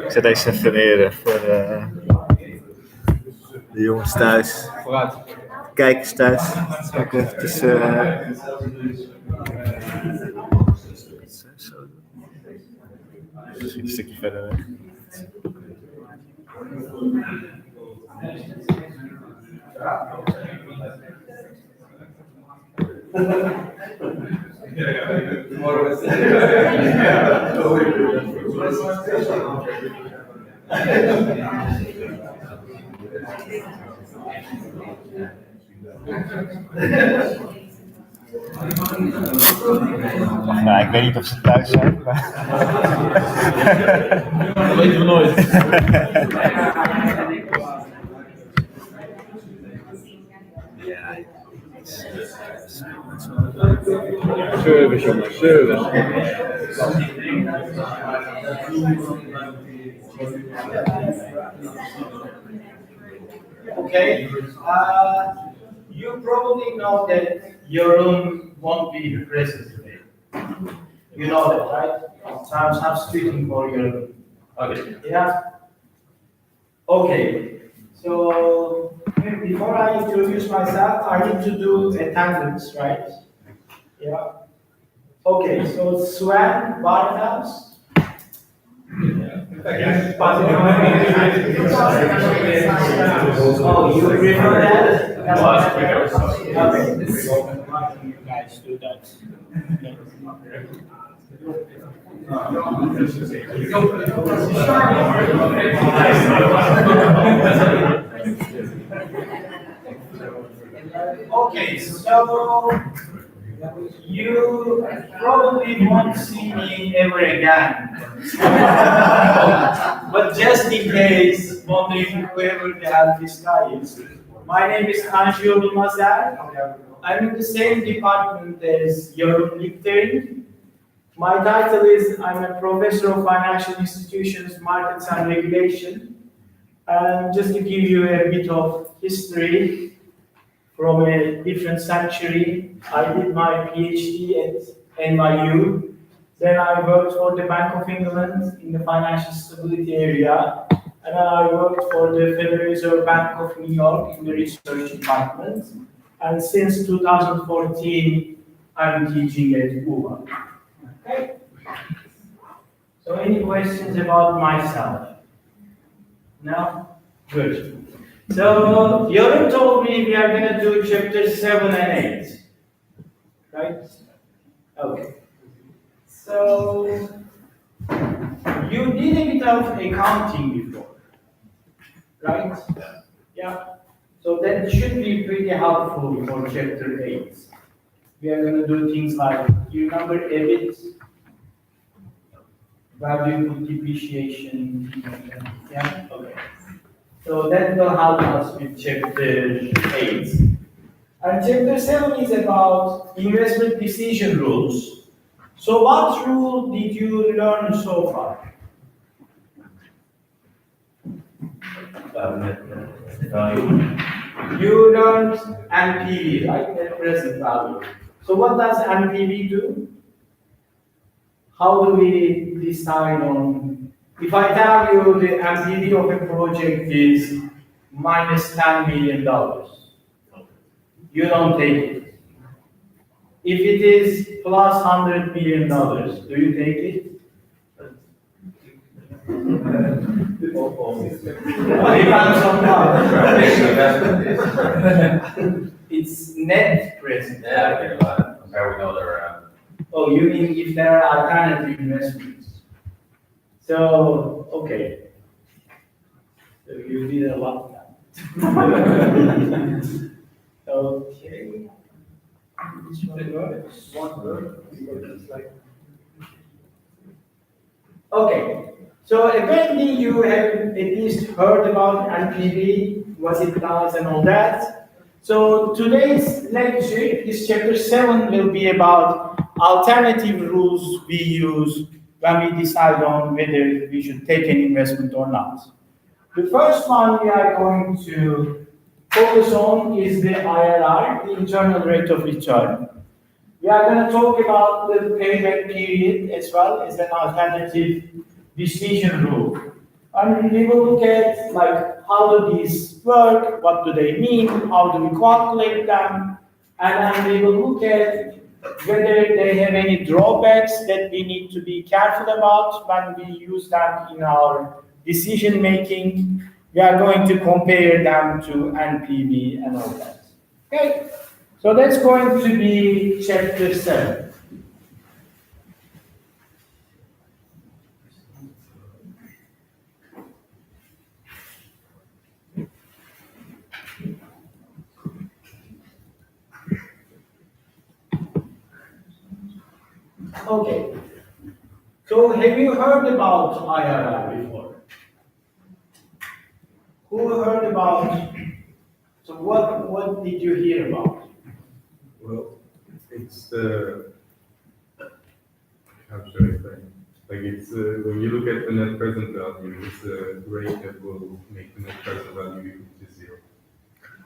Ik zet deze even neer voor de jongens thuis. Kijkers thuis. Ook even zo. Misschien een stukje verder weg. Nou, ik weet niet of ze thuis zijn, maar... Dat weten we nooit. Ja, service, jongen, service. Okay, you probably know that Jeroen won't be present today. You know that, right? So I'm speaking for Jeroen. Okay. Yeah. Okay. So before I introduce myself, I need to do attendance, right? Yeah. Okay. So Sven Bartels. Oh, you remember that? Okay. You guys do that. Okay, so you probably won't see me ever again. But just in case, wondering whoever the hell this guy is. My name is Tanju Mazer. I'm in the same department as Jeroen Lichtering. My title is I'm a professor of financial institutions, markets and regulation. And just to give you a bit of history from a different century, I did my PhD at NYU. Then I worked for the Bank of England in the financial stability area. And then I worked for the Federal Reserve Bank of New York in the research department. And since 2014, I'm teaching at UBA. Okay? So any questions about myself? No? Good. So Jeroen told me we are going to do chapters 7 and 8. Right? Okay. So you did a bit of accounting before, right? Yeah. So that should be pretty helpful for chapter 8. We are going to do things like, you remember EBIT, value depreciation, yeah? Okay. So that will help us with chapter 8. And chapter 7 is about investment decision rules. So what rule did you learn so far? You learned NPV, right? Net present value. So what does NPV do? How do we decide on, if I tell you the NPV of a project is minus $10 million, you don't take it. If it is plus $100 million, do you take it? Depends on what. It's net present. Yeah, how we know they're around. Oh, you mean if there are alternative investments? So, okay. So you did a lot now. Okay. Which one works? One word. Okay. So apparently you have at least heard about NPV, what it does and all that. So today's lecture, this chapter 7, will be about alternative rules we use when we decide on whether we should take an investment or not. The first one we are going to focus on is the IRR, the internal rate of return. We are going to talk about the payback period as well as an alternative decision rule. And we will look at like how do these work, what do they mean, how do we calculate them, and then we will look at whether they have any drawbacks that we need to be careful about when we use them in our decision making. We are going to compare them to NPV and all that. Okay, so that's going to be chapter 7. Okay, so have you heard about IRR before? Who heard about, so what did you hear about? Well, it's how should I say? Like it's when you look at the net present value, it's a rate that will make the net present value equal to 0.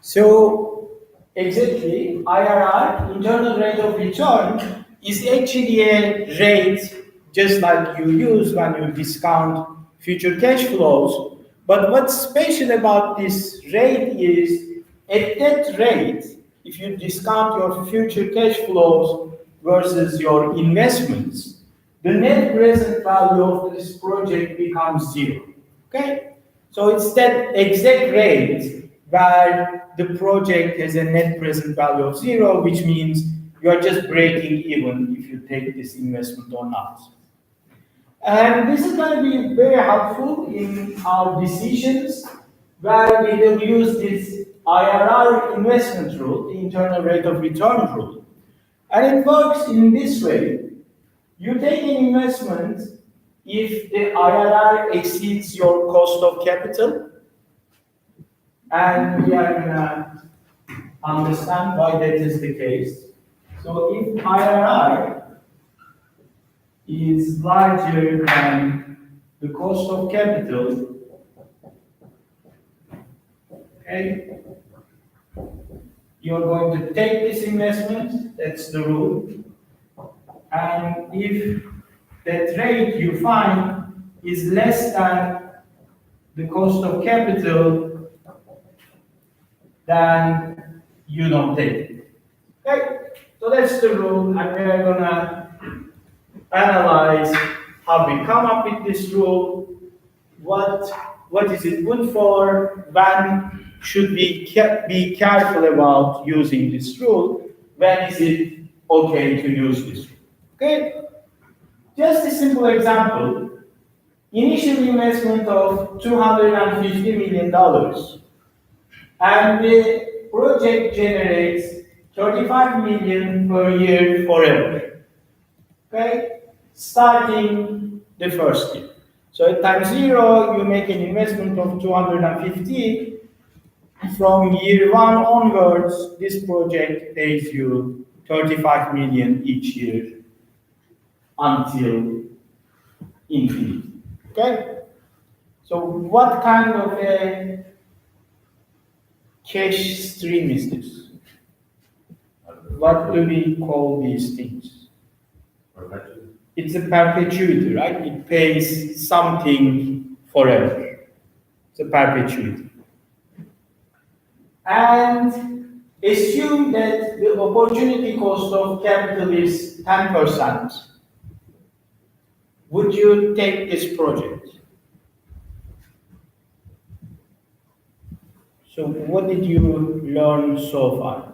So exactly, IRR, internal rate of return, is actually a rate just like you use when you discount future cash flows. But what's special about this rate is at that rate, if you discount your future cash flows versus your investments, the net present value of this project becomes 0. Okay? So it's that exact rate where the project has a net present value of 0, which means you are just breaking even if you take this investment or not. And this is going to be very helpful in our decisions where we will use this IRR investment rule, the internal rate of return rule. And it works in this way. You take an investment if the IRR exceeds your cost of capital, and we are going to understand why that is the case. So if IRR is larger than the cost of capital, okay, you're going to take this investment, that's the rule, and if that rate you find is less than the cost of capital, then you don't take it. Okay, so that's the rule, and we're gonna analyze how we come up with this rule, what is it good for, when should we be careful about using this rule, when is it okay to use this rule. Okay, just a simple example. Initial investment of $250 million, and the project generates 35 million per year forever. Okay, starting the first year. So at time 0, you make an investment of 250. From year 1 onwards, this project pays you 35 million each year until infinity. Okay? So what kind of a cash stream is this? What do we call these things? It's a perpetuity, right? It pays something forever. It's a perpetuity. And assume that the opportunity cost of capital is 10%. Would you take this project? So what did you learn so far?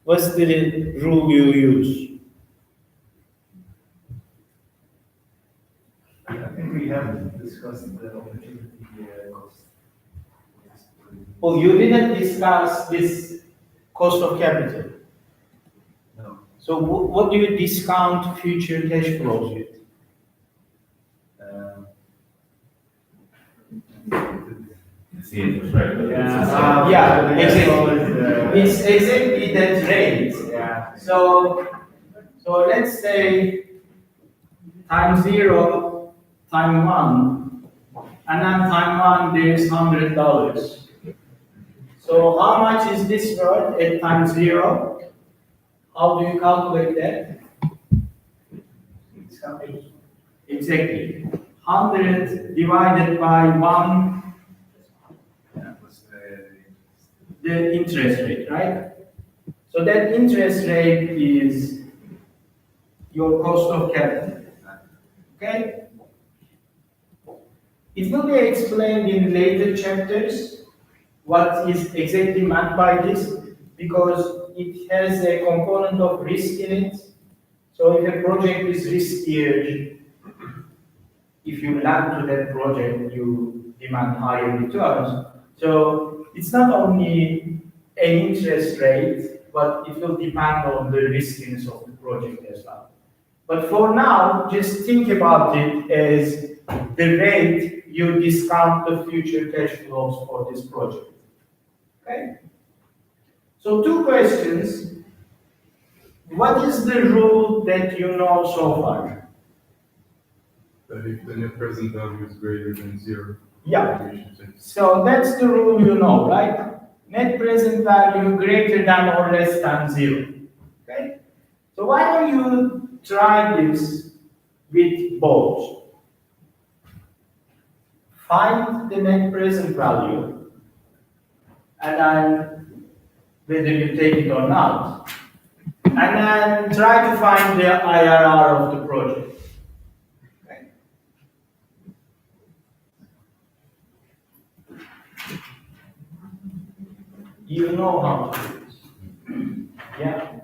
What's the rule you use? I think we have discussed the opportunity cost. Oh, you didn't discuss this cost of capital. No. So what do you discount future cash flows with? It's the interest rate. Yeah, exactly. It's exactly that rate. Yeah. So let's say time 0, time 1, and then time one there is $100. So how much is this worth at time 0? How do you calculate that? Exactly. 100 divided by 1, the interest rate, right? So that interest rate is your cost of capital. Okay? It will be explained in later chapters what is exactly meant by this, because it has a component of risk in it. So if a project is riskier, if you land to that project, you demand higher returns. So it's not only an interest rate, but it will depend on the riskiness of the project as well. But for now, just think about it as the rate you discount the future cash flows for this project. Okay? So 2 questions. What is the rule that you know so far? That if the net present value is greater than 0, Yeah. valuation takes. So that's the rule you know, right? Net present value greater than or less than 0. Okay? So why don't you try this with both? Find the net present value, and then whether you take it or not, and then try to find the IRR of the project. Okay? You know how to do this. Yeah.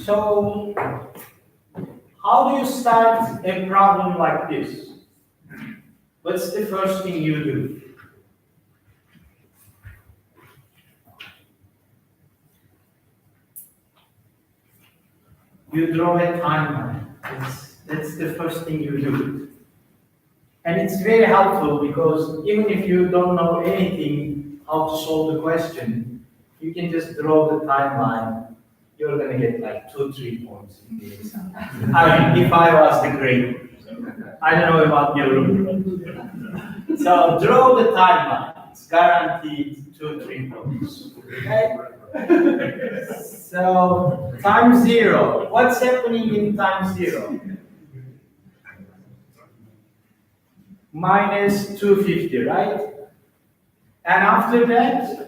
So, how do you start a problem like this? What's the first thing you do? You draw a timeline. That's the first thing you do. And it's very helpful because even if you don't know anything how to solve the question, you can just draw the timeline. You're gonna get like 2-3 points in the exam. I mean, if I was the grade, I don't know about your room. So draw the timeline. It's guaranteed 2-3 points. Okay? So time 0. What's happening in time 0? Minus 250, right? And after that,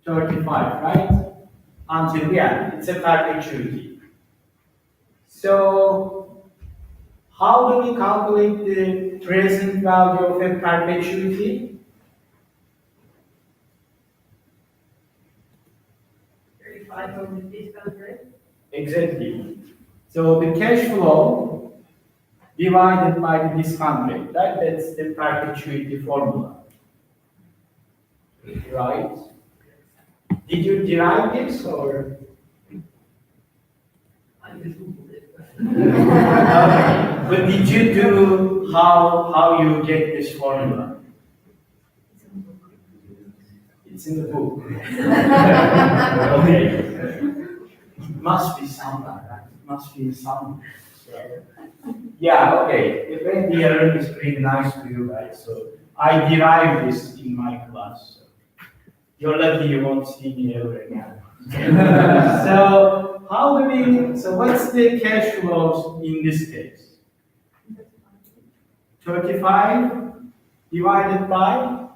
$35, right? Until the end. It's a perpetuity. So, how do we calculate the present value of a perpetuity? 35 of the discount rate. Exactly. So the cash flow divided by the discount rate, right? That's the perpetuity formula. Right? Did you derive this or? But did you do how you get this formula? It's in the book. Okay. It must be somewhere, right? It must be somewhere. Yeah, okay. The NDR is pretty nice to you guys. So I derived this in my class. You're lucky you won't see me ever again. So how do we? So what's the cash flows in this case? 35 divided by.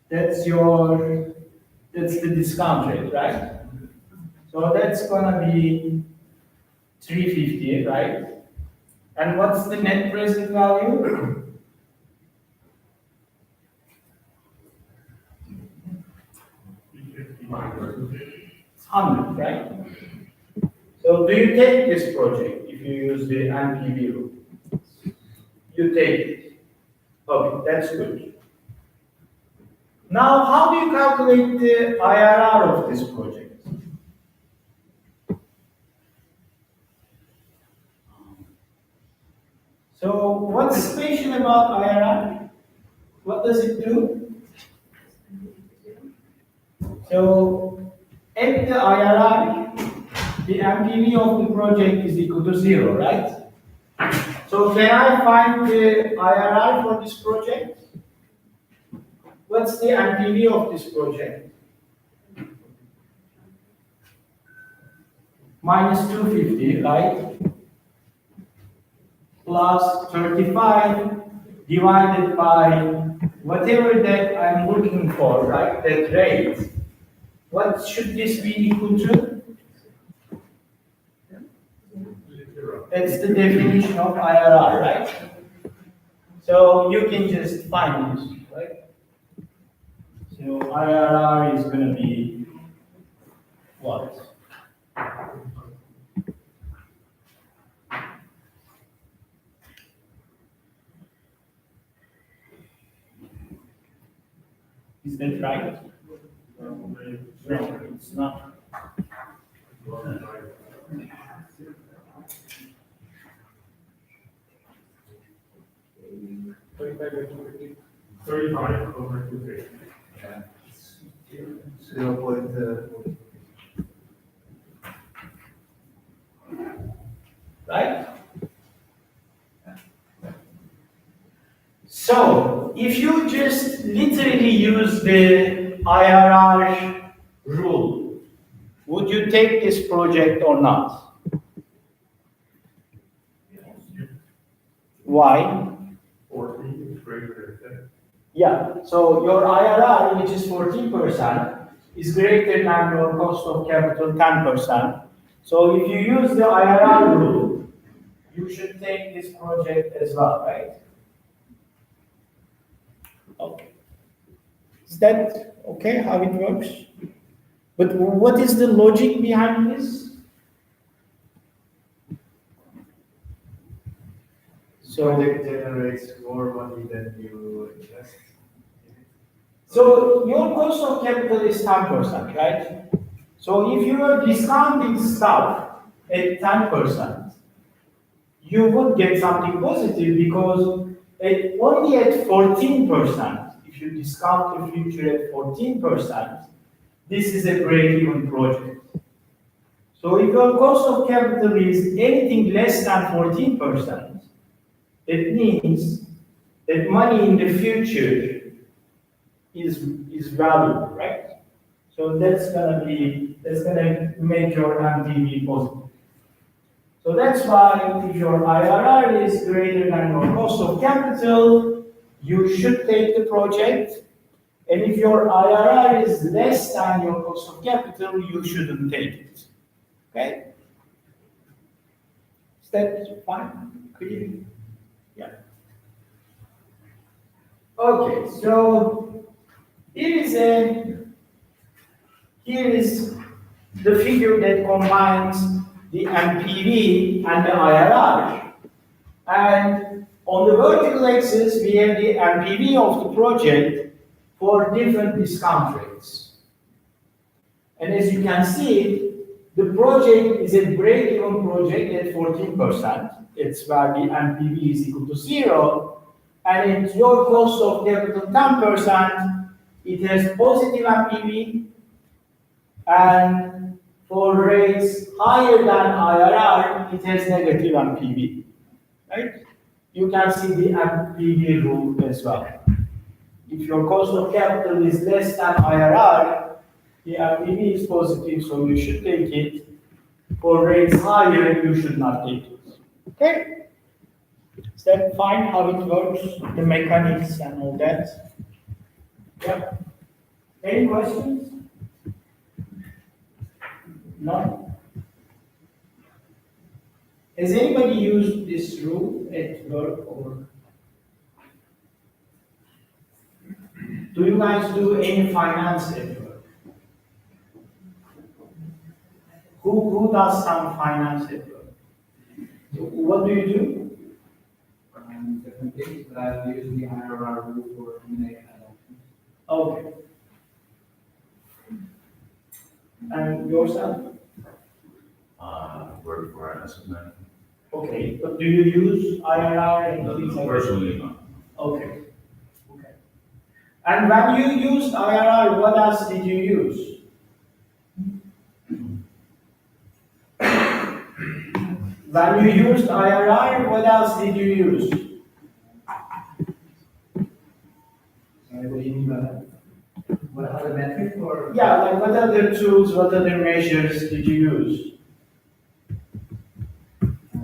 That's the discount rate, right? So that's gonna be 350, right? And what's the net present value? It's 100, right? So So do you take this project if you use the NPV rule? You take it. Okay, that's good. Now, how do you calculate the IRR of this project? So, what's special about IRR? What does it do? So, at the IRR, the NPV of the project is equal to 0, right? So, can I find the IRR for this project? What's the NPV of this project? Minus 250, right? Plus 35 divided by whatever that I'm looking for, right? That rate. What should this be equal to? That's the definition of IRR, right? So you can just find this, right? So IRR is going to be what? Is that right? No, it's not. Thirty-five over 250. 0.4. Right? So, if you just literally use the IRR rule, would you take this project or not? Why? 40 is greater than Yeah, so your IRR, which is 14%, is greater than your cost of capital 10%. So if you use the IRR rule, you should take this project as well, right? Okay. Is that okay how it works? But what is the logic behind this? So Project generates more money than you invest. So your cost of capital is 10%, right? So if you are discounting stuff at 10%, you would get something positive because only at 14%, if you discount the future at 14%, this is a break-even project. So if your cost of capital is anything less than 14%, it means that money in the future is valuable, right? So that's gonna make your NPV positive. So that's why if your IRR is greater than your cost of capital, you should take the project. And if your IRR is less than your cost of capital, you shouldn't take it. Okay? Is that fine? Clear? Yeah. Okay, so here is the figure that combines the NPV and the IRR. And on the vertical axis, we have the NPV of the project for different discount rates. And as you can see, the project is a break-even project at 14%. It's where the NPV is equal to 0. And at your cost of capital 10%, it has positive NPV. And for rates higher than IRR, it has negative NPV. Right? You can see the NPV rule as well. If your cost of capital is less than IRR, the NPV is positive, so you should take it. For rates higher, you should not take it. Okay? Is that fine how it works, the mechanics and all that? Yeah. Any questions? No? Has anybody used this rule at work or? Do you guys do any finance at work? Who does some finance at work? So what do you do? Different things, but I use the IRR rule for M&A transactions. Okay. And yourself? Work for an asset manager. Okay, but do you use IRR and things like that? Personally, no. Okay. Okay. And when you used IRR, what else did you use? When you used IRR, what else did you use? What do you mean by that? What other metric or? Yeah, like what other tools, what other measures did you use?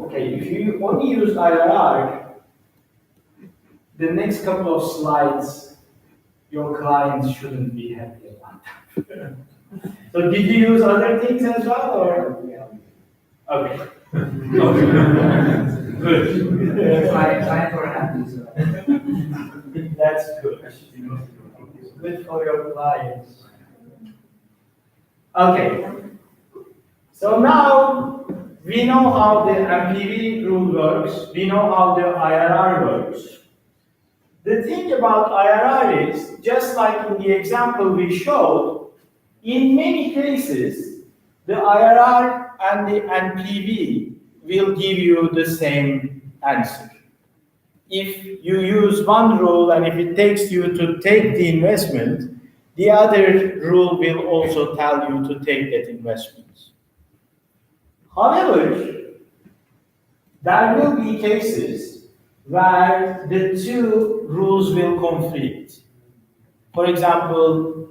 Okay, if you only use IRR, the next couple of slides, your clients shouldn't be happy about that. So did you use other things as well, or? Okay. Good. Client or happy, so. That's good. Good for your clients. Okay. So now we know how the MPV rule works. We know how the IRR works. The thing about IRR is, just like in the example we showed, in many cases, the IRR and the NPV will give you the same answer. If you use one rule and if it takes you to take the investment, the other rule will also tell you to take that investment. However, there will be cases where the two rules will conflict. For example,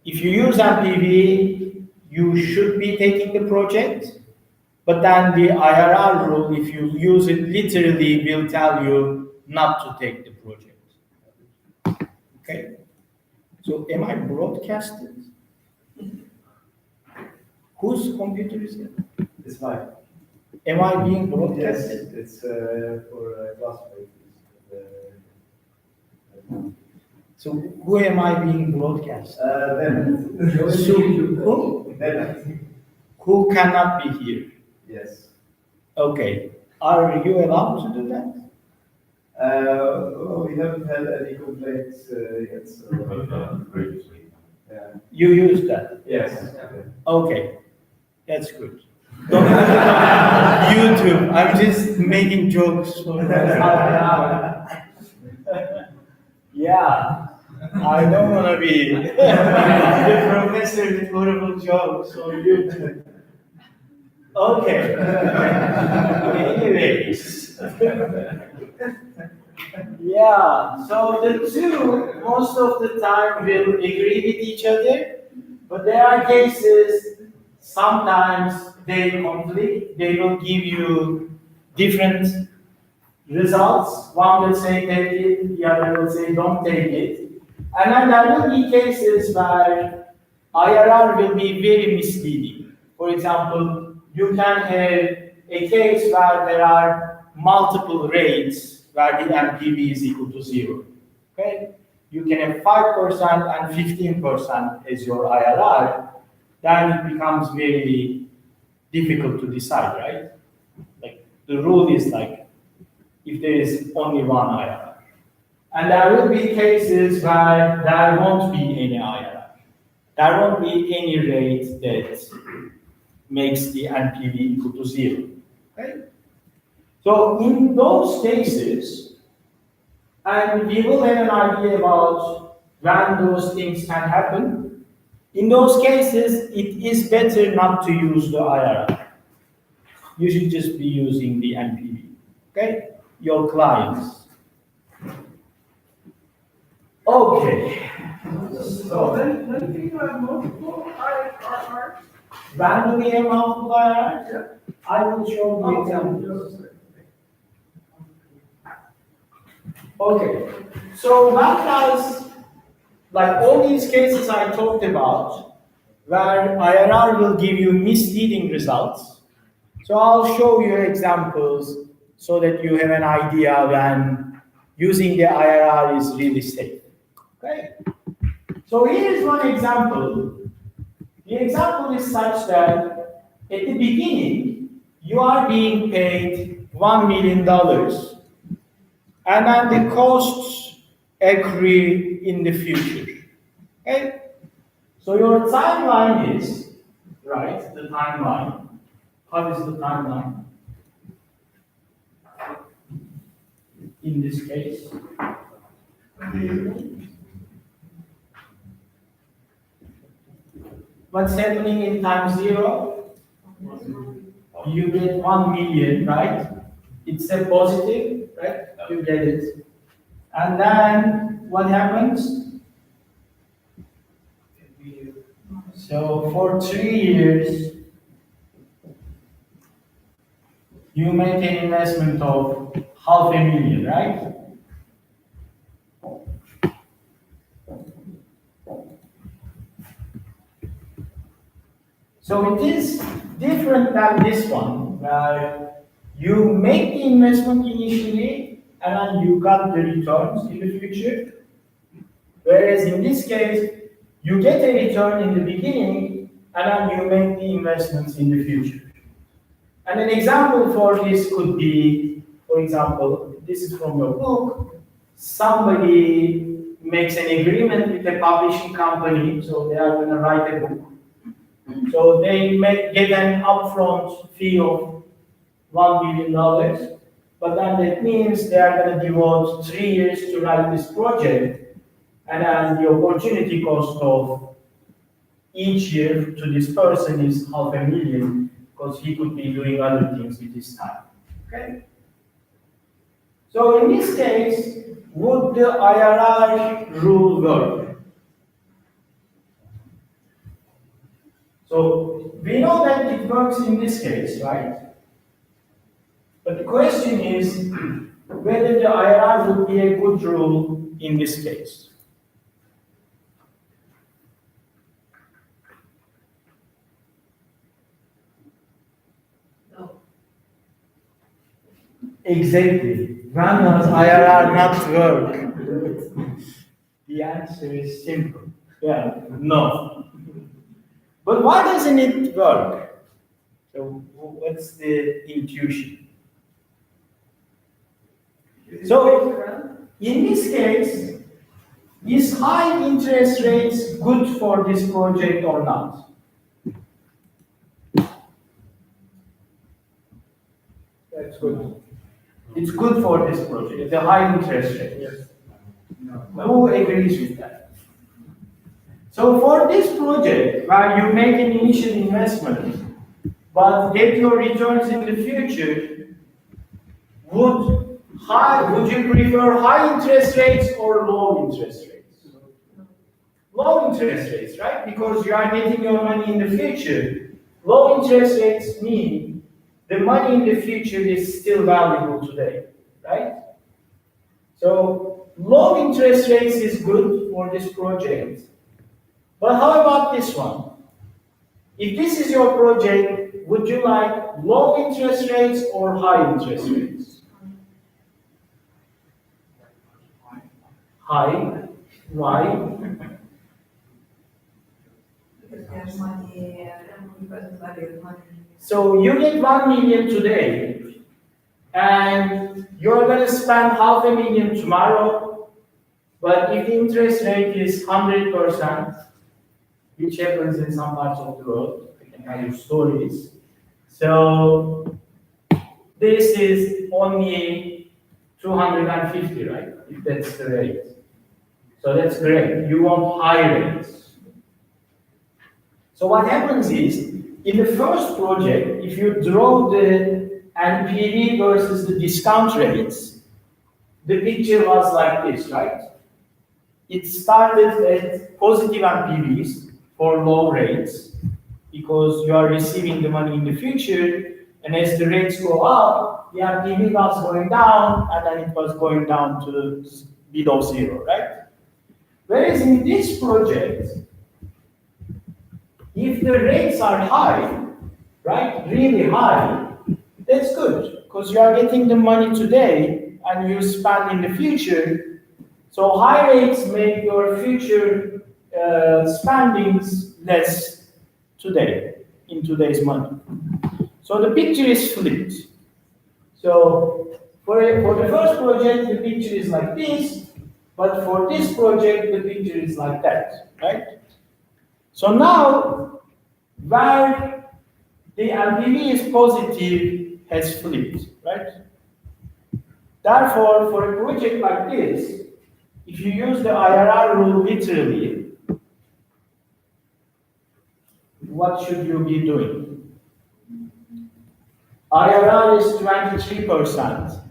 if you use MPV, you should be taking the project, but then the IRR rule, if you use it literally, will tell you not to take the project. Okay? So am I broadcasted? Whose computer is it? It's fine. Am I being Yes, broadcasted? it's for classmates. So who am I being broadcast? Then. So who? Then. Who cannot be here? Yes. Okay. Are you allowed to do that? We haven't had any complaints yet, so. But previously. Yeah. You use that? Yes. Okay. That's good. Don't put it on YouTube. I'm just making jokes for half an hour. Yeah. I don't want to be the professor with horrible jokes on YouTube. Okay. Anyways. Yeah, so the two most of the time will agree with each other, but there are cases sometimes they conflict, they will give you different results. One will say take it, the other will say don't take it. And then there will be cases where IRR will be very misleading. For example, you can have a case where there are multiple rates where the MPV is equal to 0. Okay? You can have 5% and 15% as your IRR, then it becomes very difficult to decide, right? Like the rule is like if there is only one IRR. And there will be cases where there won't be any IRR. There won't be any rate that makes the NPV equal to 0. Okay? So in those cases, and we will have an idea about when those things can happen, in those cases, it is better not to use the IRR. You should just be using the NPV. Okay? Your clients. Okay. So then you have multiple IRRs. When do we have multiple IRRs? I will show you examples. Okay. So what does, like all these cases I talked about, where IRR will give you misleading results. So I'll show you examples so that you have an idea when using the IRR is really safe. Okay? So here is one example. The example is such that at the beginning, you are being paid $1 million, and then the costs accrue in the future. Okay? So your timeline is, right, the timeline. How is the timeline? In this case, what's happening in time 0? You get 1 million, right? It's a positive, right? You get it. And then what happens? So for 3 years, you make an investment of $500,000, right? So it is different than this one, where you make the investment initially and then you got the returns in the future. Whereas in this case, you get a return in the beginning and then you make the investments in the future. And an example for this could be, for example, this is from your book, somebody makes an agreement with a publishing company, so they are going to write a book. So they get an upfront fee of $1 million, but then that means they are going to devote 3 years to write this project, and then the opportunity cost of each year to this person is $500,000, because he could be doing other things with his time. Okay? So in this case, would the IRR rule work? So we know that it works in this case, right? But the question is whether the IRR would be a good rule in this case. No. Exactly. When does IRR not work? The answer is simple. Yeah, no. But why doesn't it work? So what's the intuition? So in this case, is high interest rates good for this project or not? That's good. It's good for this project, the high interest rate. Yes. Who agrees with that? So for this project, where you make an initial investment, but get your returns in the future, would you prefer high interest rates or low interest rates? Low interest rates, right? Because you are getting your money in the future. Low interest rates mean the money in the future is still valuable today, right? So low interest rates is good for this project. But how about this one? If this is your project, would you like low interest rates or high interest rates? High. Why? Because they have money, present value of money. So you get 1 million today, and you're going to spend $500,000 tomorrow, but if the interest rate is 100%, which happens in some parts of the world, I can tell you stories. So this is only 250, right? If that's the rate. So that's great. You want high rates. So what happens is, in the first project, if you draw the NPV versus the discount rates, the picture was like this, right? It started at positive NPVs for low rates, because you are receiving the money in the future, and as the rates go up, the NPV was going down, and then it was going down to below 0, right? Whereas in this project, if the rates are high, right, really high, that's good, because you are getting the money today and you spend in the future. So high rates make your future spendings less today, in today's money. So the picture is flipped. So for the first project, the picture is like this, but for this project, the picture is like that, right? So now, where the LTV is positive has flipped, right? Therefore, for a project like this, if you use the IRR rule literally, what should you be doing? IRR is 23%,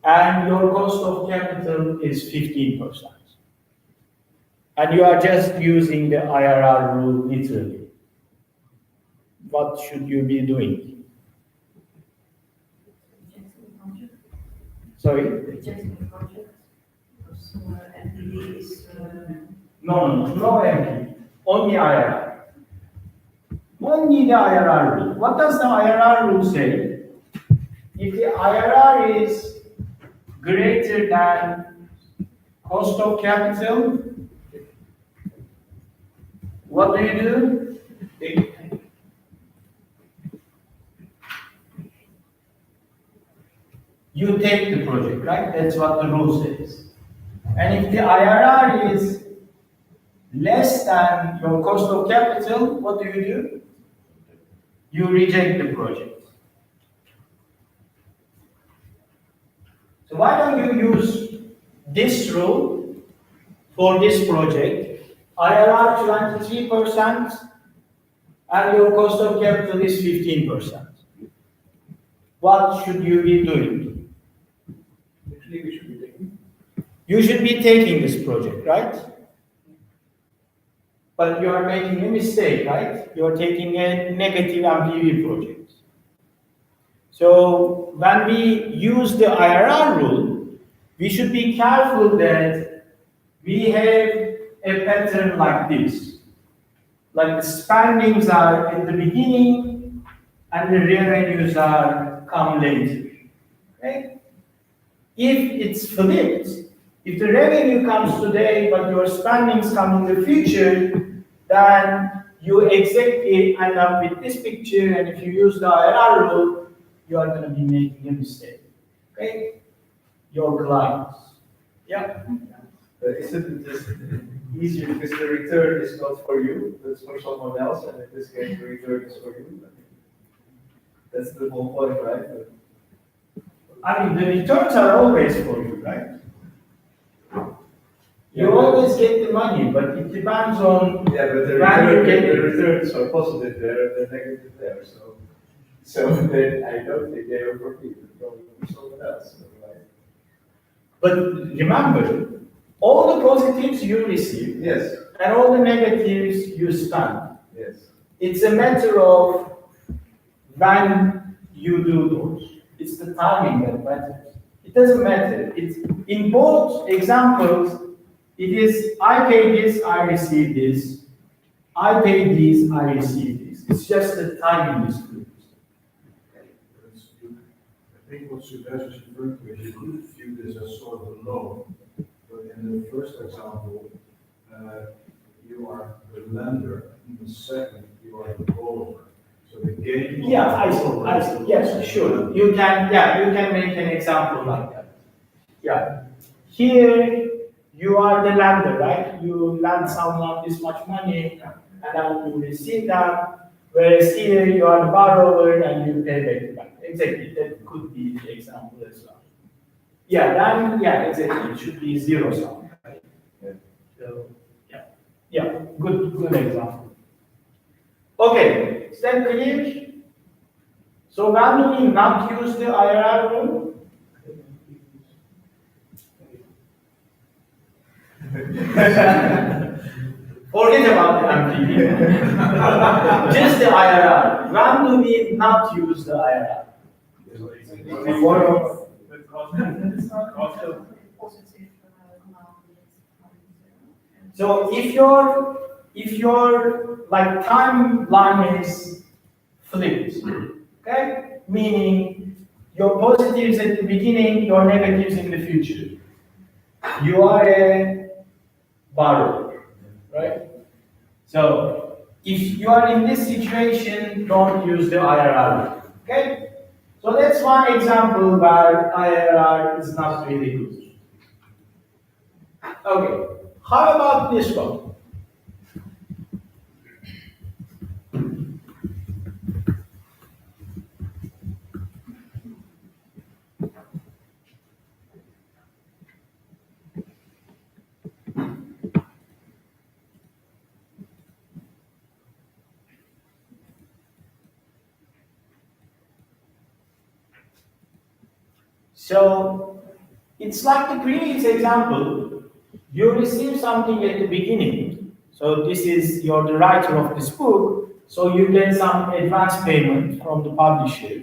and your cost of capital is 15%. And you are just using the IRR rule literally. What should you be doing? Rejecting the project. Sorry? Rejecting the project. Because MBA is. No MP. Only IRR. Only the IRR rule. What does the IRR rule say? If the IRR is greater than cost of capital, what do you do? You take the project, right? That's what the rule says. And if the IRR is less than your cost of capital, what do? You reject the project. So why don't you use this rule for this project? IRR 23% and your cost of capital is 15%. What should you be doing? Actually, we should be taking. You should be taking this project, right? But you are making a mistake, right? You are taking a negative MPV project. So when we use the IRR rule, we should be careful that we have a pattern like this. Like the spendings are at the beginning and the revenues are come later. Okay? If it's flipped, if the revenue comes today but your spendings come in the future, then you exactly end up with this picture, and if you use the IRR rule, you are going to be making a mistake. Okay? Your clients. Yeah. Isn't it just easier because the return is not for you, it's for someone else, and in this case, the return is for you? That's the whole point, right? I mean, the returns are always for you, right? You always get the money, but it depends on Yeah, but the when you get the it. returns are positive there, and the negative there, so then I don't think they are for me, it's probably for someone else, right? But remember, all the positives you receive Yes, and all the negatives you spend. yes. It's a matter of when you do those. It's the timing that matters. It doesn't matter. It's in both examples. It is I pay this, I receive this. I pay this, I receive this. It's just the timing is good. I think what Sudesh is referring to is you could view this as sort of a loan, but in the first example, you are the lender, in the second, you are the borrower. So the gain. Yeah, I see. Yes, sure. You can make an example like that. Yeah. Here, you are the lender, right? You lend someone this much money, and then you receive that. Whereas here, you are the borrower, and you pay back the bank. Exactly. That could be the example as well. Yeah, exactly. It should be zero sum, right? Yeah. So, yeah, good example. Okay, is that clear? So when do we not use the IRR rule? Forget about the MPV. Just the IRR. When do we not use the IRR? Before. So if your like timeline is flipped, okay, meaning your positives at the beginning, your negatives in the future, you are a borrower, right? So if you are in this situation, don't use the IRR. Okay? So that's one example where IRR is not really good. Okay. How about this one? So it's like the previous example. You receive something at the beginning. So this is you're the writer of this book. So you get some advance payment from the publisher.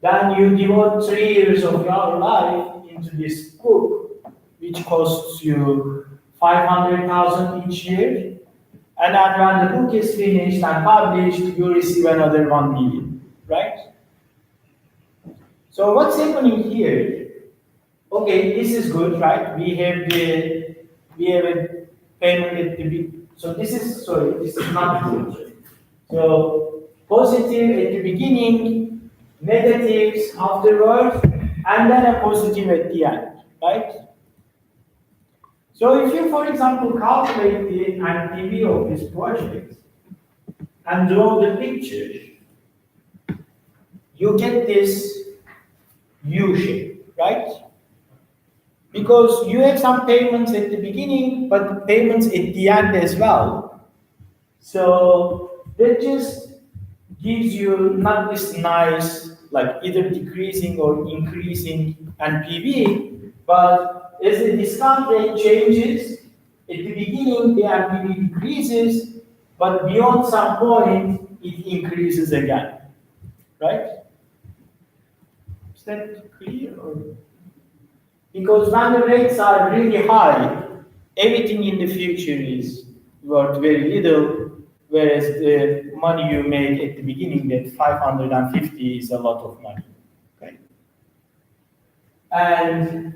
Then you devote 3 years of your life into this book, which costs you 500,000 each year. And then when the book is finished and published, you receive another 1 million, right? So what's happening here? Okay, this is good, right? We have a payment at the beginning. So this is not good. So positive at the beginning, negatives afterwards, and then a positive at the end, right? So if you, for example, calculate the NPV of this project and draw the picture, you get this U shape, right? Because you have some payments at the beginning, but payments at the end as well. So that just gives you not this nice, like either decreasing or increasing NPV, but as the discount rate changes, at the beginning the NPV decreases, but beyond some point it increases again, right? Is that clear? Because when the rates are really high, everything in the future is worth very little, whereas the money you make at the beginning, that 550 is a lot of money. Okay? And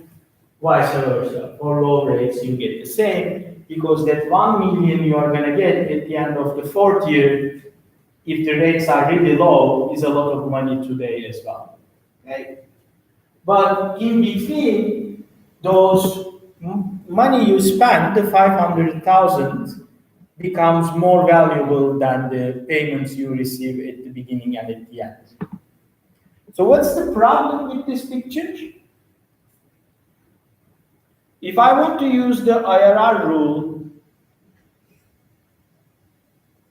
vice versa. For low rates, you get the same, because that 1 million you are going to get at the end of the 4th year, if the rates are really low, is a lot of money today as well. Okay? But in between, those money you spend, the 500,000, becomes more valuable than the payments you receive at the beginning and at the end. So what's the problem with this picture? If I want to use the IRR rule,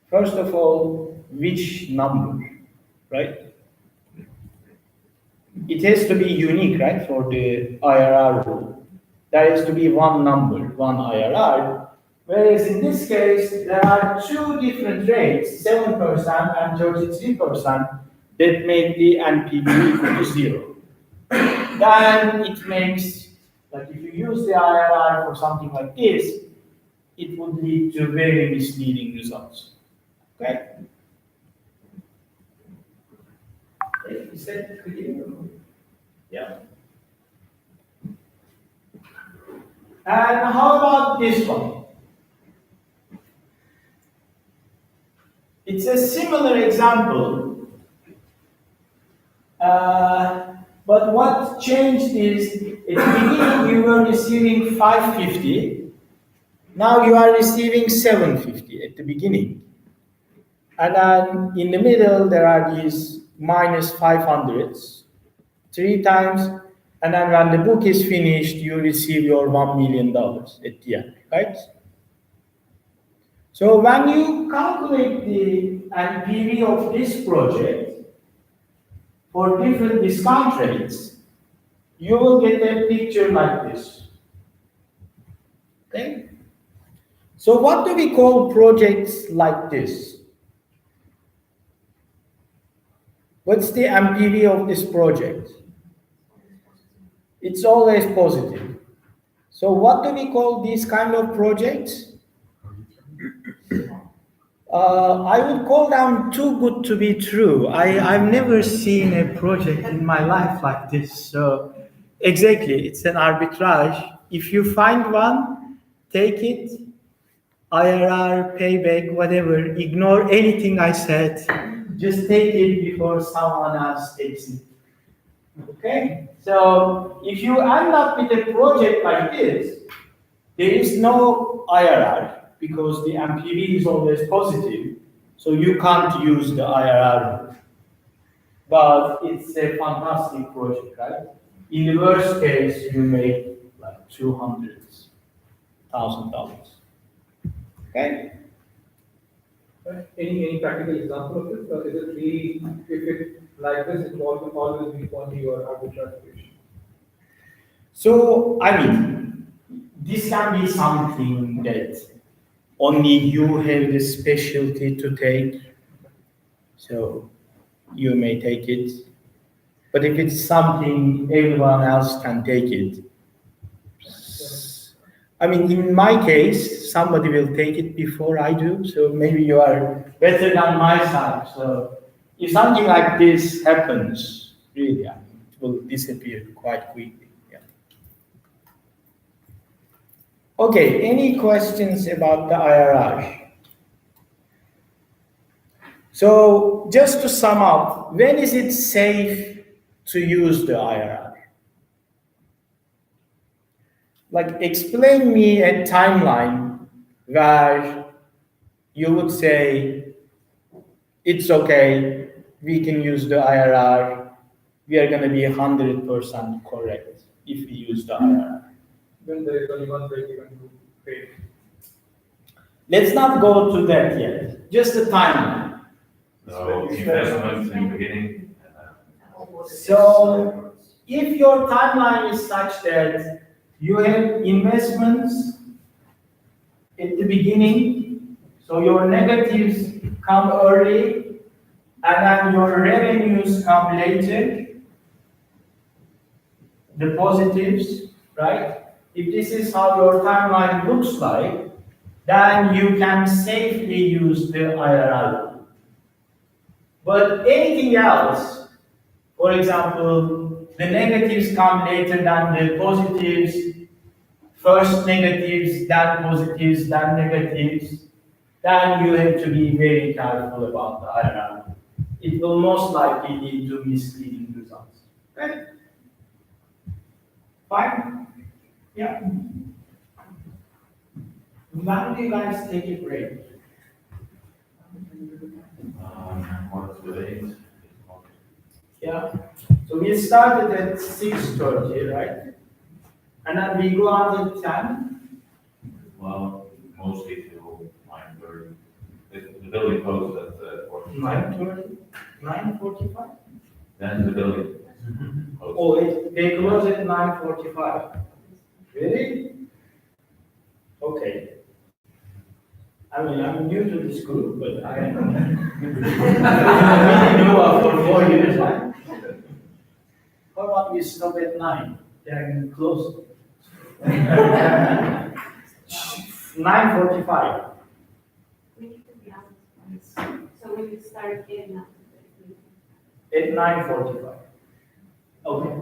first of all, which number, right? It has to be unique, right, for the IRR rule. There has to be one number, one IRR, whereas in this case, there are two different rates, 7% and 33%, that make the NPV equal to 0. Then it makes, like if you use the IRR for something like this, it would lead to very misleading results. Okay? Is that clear? Yeah. And how about this one? It's a similar example, but what changed is at the beginning you were receiving 550, now you are receiving 750 at the beginning. And then in the middle there are these minus 500s, 3 times, and then when the book is finished, you receive your $1 million at the end, right? So when you calculate the NPV of this project for different discount rates, you will get a picture like this. Okay? So what do we call projects like this? What's the NPV of this project? It's always positive. So what do we call these kind of projects? I would call them too good to be true. I've never seen a project in my life like this. So exactly, it's an arbitrage. If you find one, take it. IRR, payback, whatever, ignore anything I said. Just take it before someone else takes it. Okay? So if you end up with a project like this, there is no IRR because the MPV is always positive, so you can't use the IRR. But it's a fantastic project, right? In the worst case, you make like $200,000. Okay? Any practical example of it, or is it really, if it like this, it will always be only or arbitrage? So, I mean, this can be something that only you have the specialty to take, so you may take it. But if it's something everyone else can take it, I mean, in my case, somebody will take it before I do, so maybe you are better than my side. So if something like this happens, really, I mean, it will disappear quite quickly. Yeah. Okay, any questions about the IRR? So just to sum up, when is it safe to use the IRR? Like, explain me a timeline where you would say, it's okay, we can use the IRR, we are going to be 100% correct if we use the IRR. When there is only one break even to pay. Let's not go to that yet, just the timeline. So investments in the beginning. So if your timeline is such that you have investments at the beginning, so your negatives come early, and then your revenues come later, the positives, right? If this is how your timeline looks like, then you can safely use the IRR. But anything else, for example, the negatives come later than the positives, first negatives, then positives, then negatives, then you have to be very careful about the IRR. It will most likely lead to misleading results. Okay? Fine? Yeah. When do you guys take a break? What's the date? Yeah. So we started at 6:30, right? And then we go until 10. Well, mostly till 9:30. The building closes at 9:30? 9:45? Then the building closes. Oh, they close at 9:45. Really? Okay. I mean, I'm new to this group, but I am really new for 4 years. How about we stop at 9? Then close. 9:45. We need to be honest. So we could start getting up. At 9:45. Okay.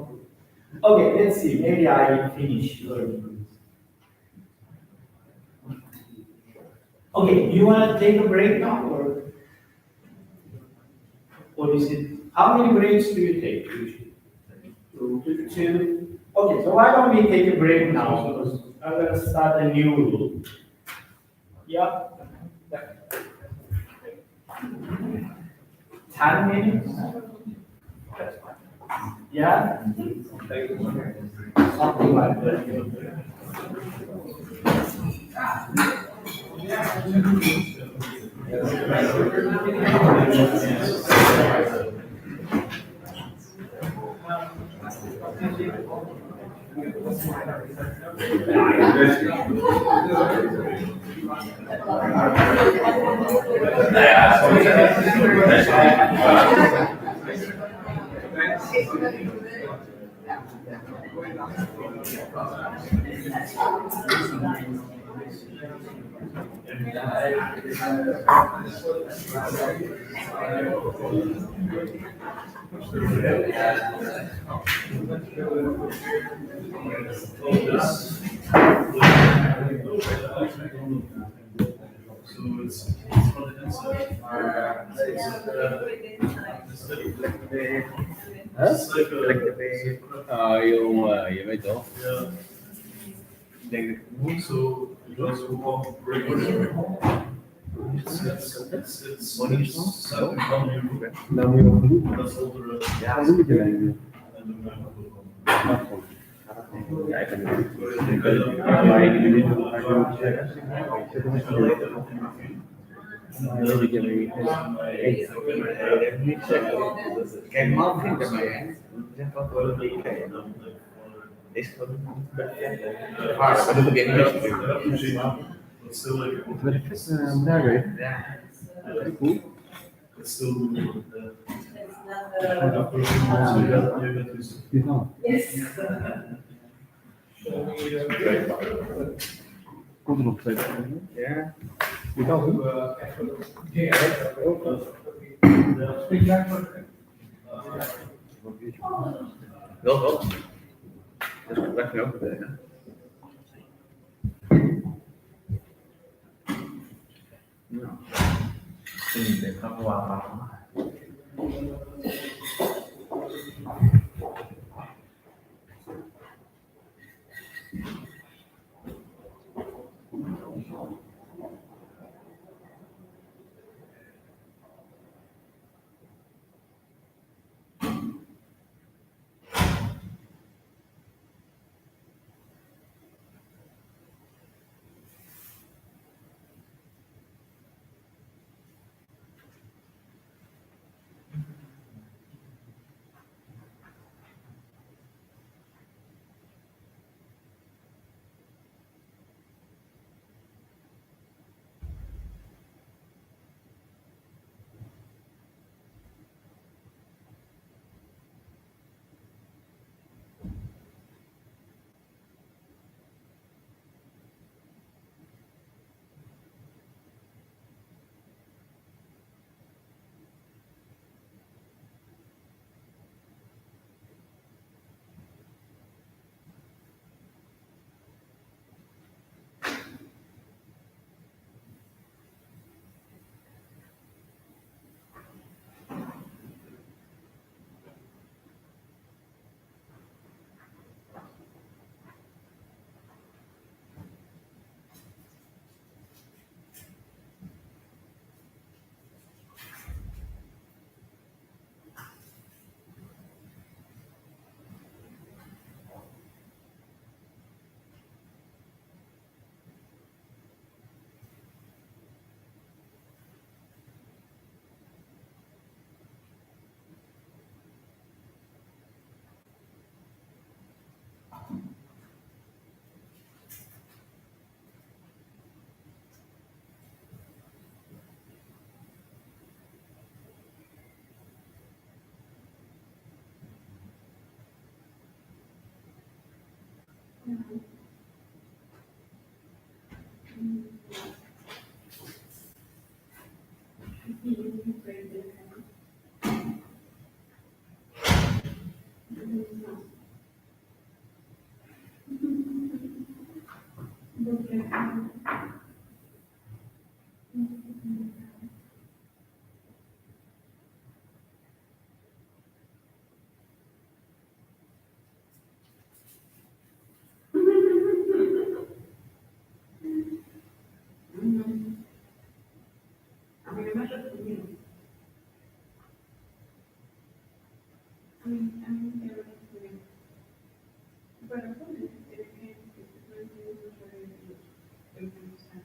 Okay, let's see. Maybe I finish early. Okay, you want to take a break now, or is it? How many breaks do you take usually? Two. Okay, so why don't we take a break now? Because I'm going to start a new rule. Yeah. 10 minutes. Yeah. Something like that. So it's for the inside. It's like a. Je weet wel. Yeah. Ik denk dat So it was walk regular. It's something from you. nou moet je wel doen. That's all the rest. Ja, dat moet je denken. And the man. Ja, ik ben er niet. Maar ik ben niet wat je moet zeggen. Dan wil ik je niet zeggen. Kijk, man vindt er mij echt. Zeg wat we willen kijken. Is gewoon maar dat heb je niet. It's still like. Met de vis daar weer. Ja. Cool. It's still. Yes. Komt er nog twee? Ja. Je kan doen. Wel, wel. Dat is weg ook betekenen. Nou. Ik denk dat we wel. But I thought it came to the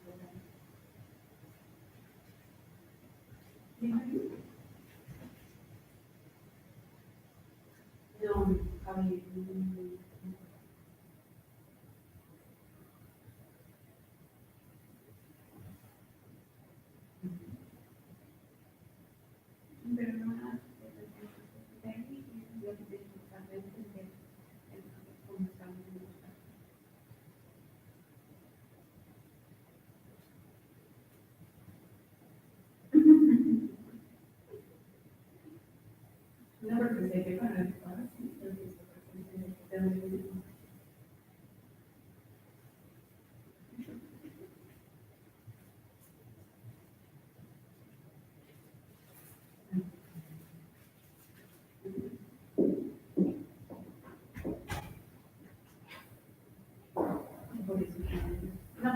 No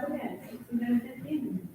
puede, simplemente tienen.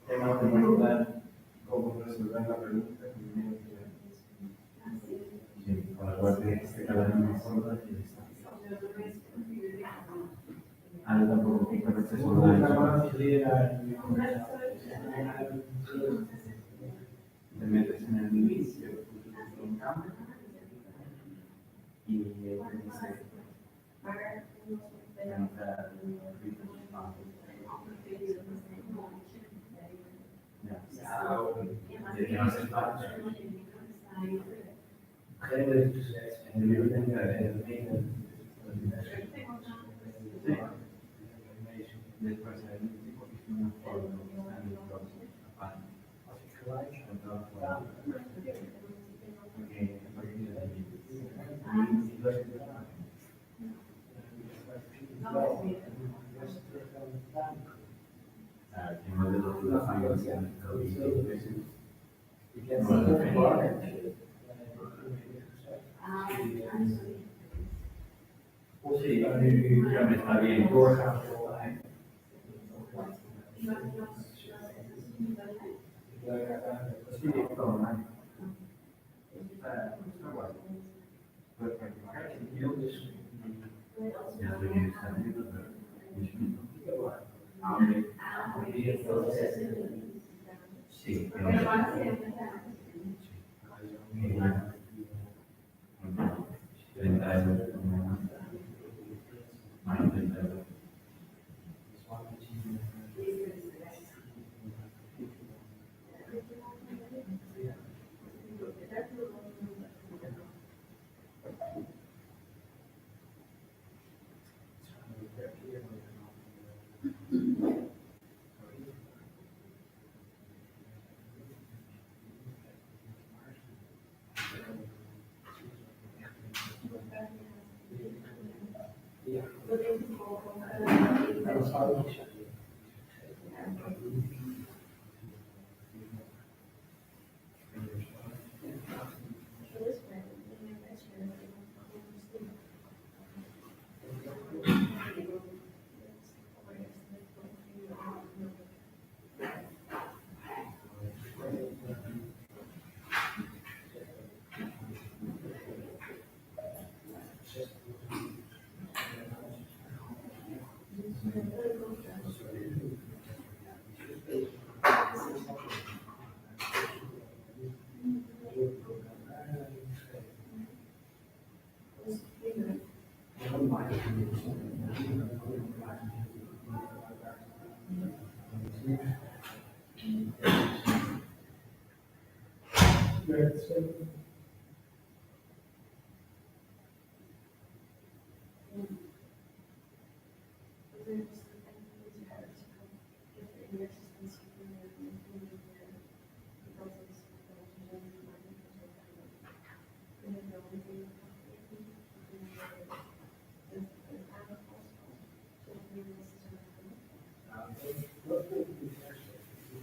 Tema de preguntar cómo resolver la pregunta. Sí, con la cual este cada vez más sorda y está. Yo tampoco creo que esté sorda. Te metes en el inicio y dice, entra después hay un tipo que es una forma que está en el proceso. Sí, está bien.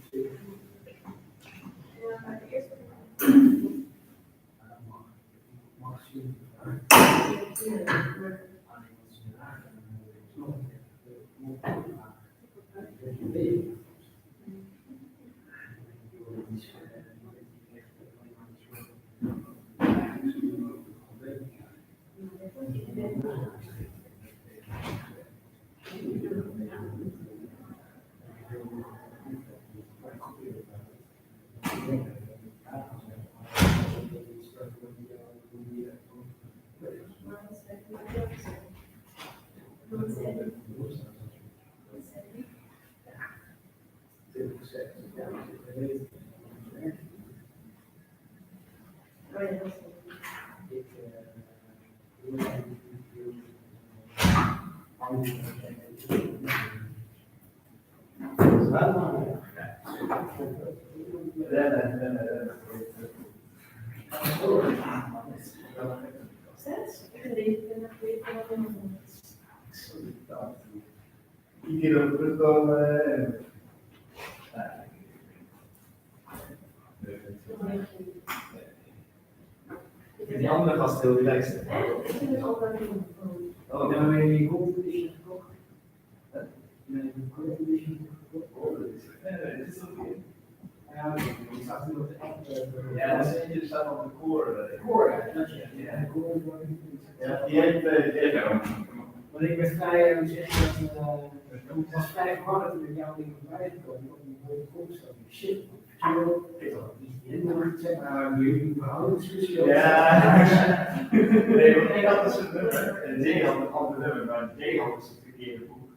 Sí, Die andere gast heel relaxed. Oh, nou heb je gold edition gekocht. Nee, gold edition gekocht. Nee, dit is ook weer. Ja, ik zag nu op de app. Ja, dat is eentje staat op de core. Core, ja. De core. Ja, die heeft ook. Want ik ben vrij, hoe zeg je dat, het was vrij hard toen ik jou ding voorbij gekomen, want die mooie komst van die shit. Ik had niet helemaal zeg maar, nu verhoudingsverschil. Ja, nee, want ik had dus een nummer en D had een ander nummer, maar D had dus het verkeerde boek.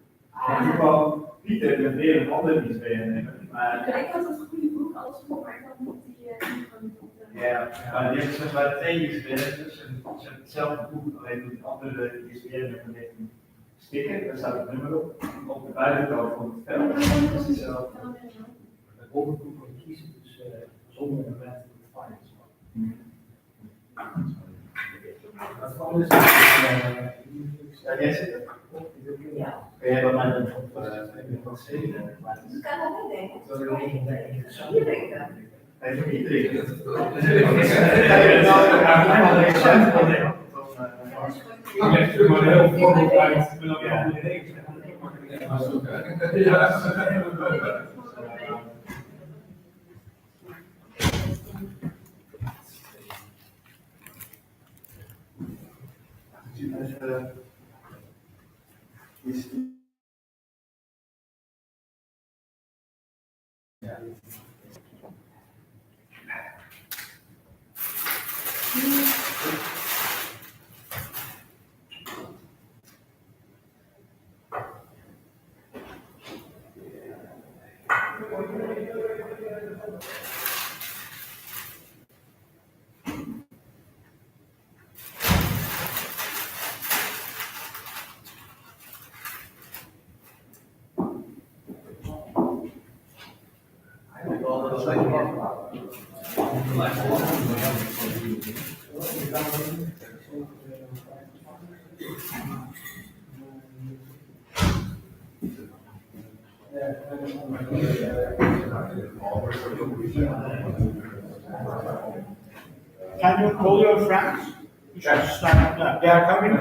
En toen kwam Pieter met weer een ander iets meenemen. Maar Ik had het goede boek, alles goed, maar ik had niet die gewoon niet op de. ja, maar die hebben zeg maar twee ISBN'ers, dus ze hebben hetzelfde boek, alleen doet de andere ISBN met een sticker, daar staat het nummer op. Op de buitenkant van het veld is het hetzelfde. De onderkoek van kiezen, dus zonder een wet van finance. Dat kan dus. Ja, jij zit er. Ja. Kun jij bij mij dan op Dus ik kan wel meedenken. Dat is wel een ding. Hier denken. even niet drinken? Ik leg er maar heel voorbeeld uit, ik ben ook een andere regels. Can you call your friends? You should stand up. They are coming.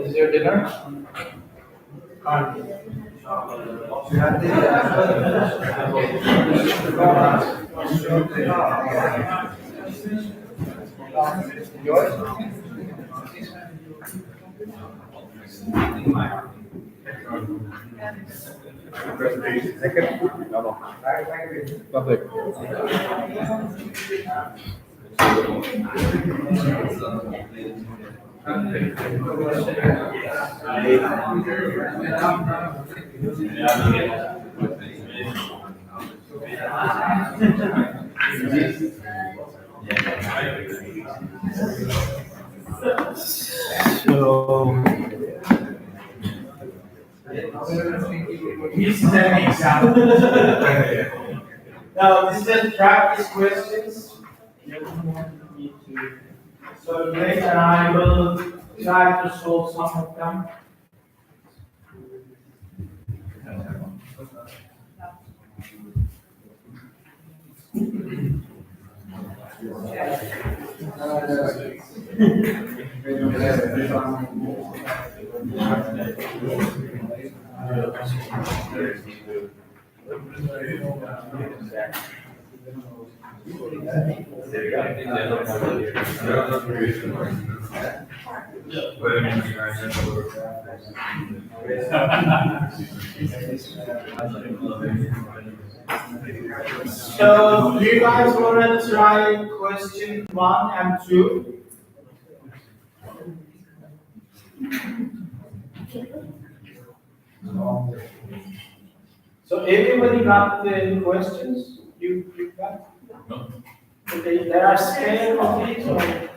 Is your dinner? Lekker? Ja, dan. Dat leuk. So, this is an example. Now, this is practice questions. So, Grace and I will try to solve some of them. So you guys want to try question 1 and 2? So everybody got the questions? You got? No. Okay, there are spare copies or?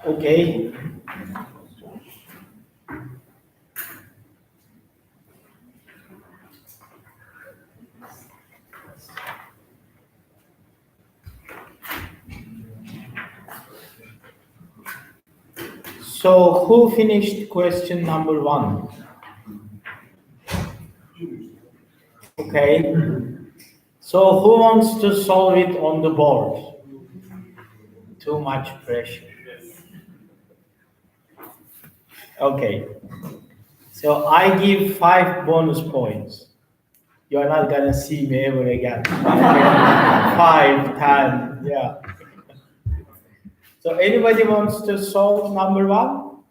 Okay. So who finished question number 1? Okay. So who wants to solve it on the board? Too much pressure. Okay. So I give 5 bonus points. You're not gonna see me ever again. 5, 10, yeah. So anybody wants to solve number 1?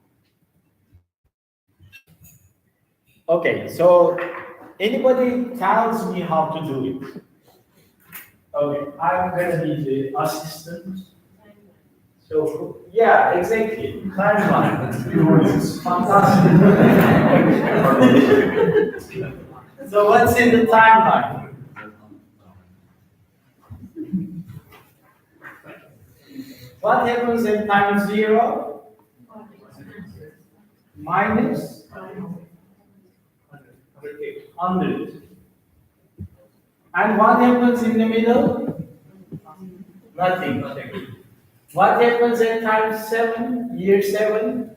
Okay, so anybody tells me how to do it. Okay, I'm gonna be the assistant. So, yeah, exactly, timeline. Fantastic. So what's in the timeline? What happens at time 0? Minus 100. And what happens in the middle? Nothing. What happens at time 7, year 7?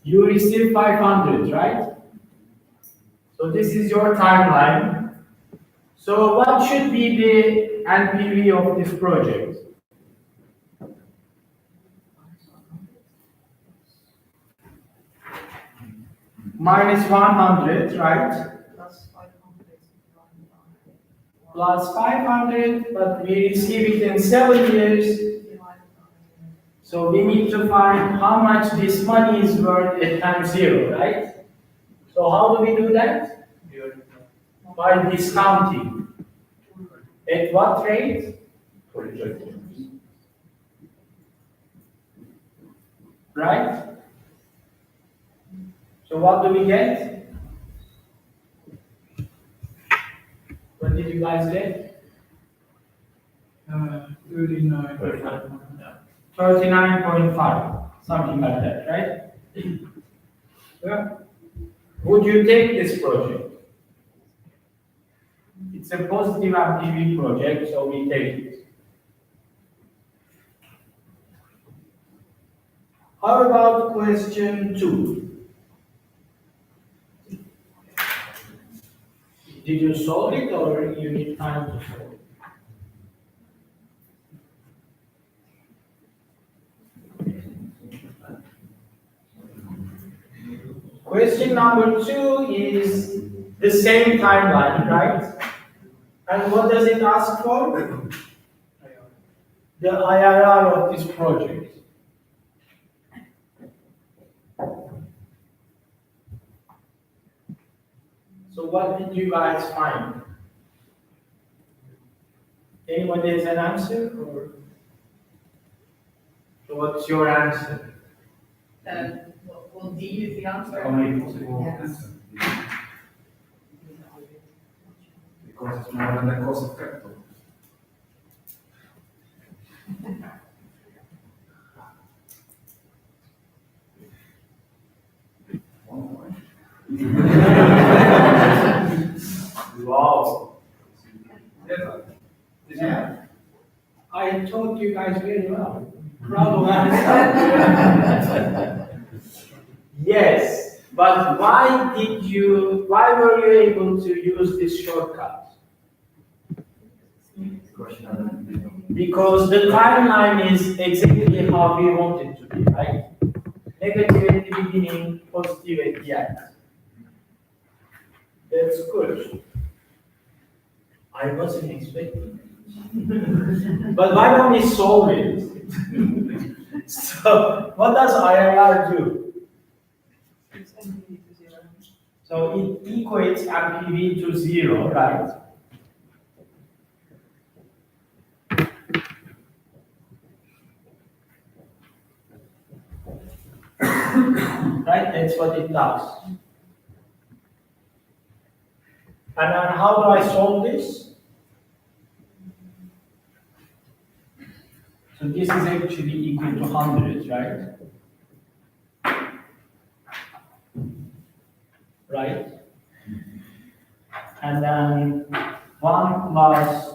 You receive 500, right? So this is your timeline. So what should be the NPV of this project? Minus 100, right? Plus 500, but we receive it in 7 years. So we need to find how much this money is worth at time 0, right? So how do we do that? By discounting. At what rate? Right? So what do we get? What did you guys get? 39.5, something like that, right? Yeah. Would you take this project? It's a positive MPV project, so we take it. How about question 2? Did you solve it or you need time to solve it? Question number 2 is the same timeline, right? And what does it ask for? The IRR of this project. So what did you guys find? Anyone has an answer? Or so what's your answer? Will D is the answer? Yes. Because it's more than the cost of capital. Wow. Yeah. I taught you guys very well. Proud of answer. Yes. But why were you able to use this shortcut? Because the timeline is exactly how we want it to be, right? Negative at the beginning, positive at the end. That's good. I wasn't expecting it. But why don't we solve it? So, what does IRR do? So, it equates MPV to 0, right? Right, that's what it does. And then how do I solve this? So this is actually equal to 100, right? Right? And then 1 plus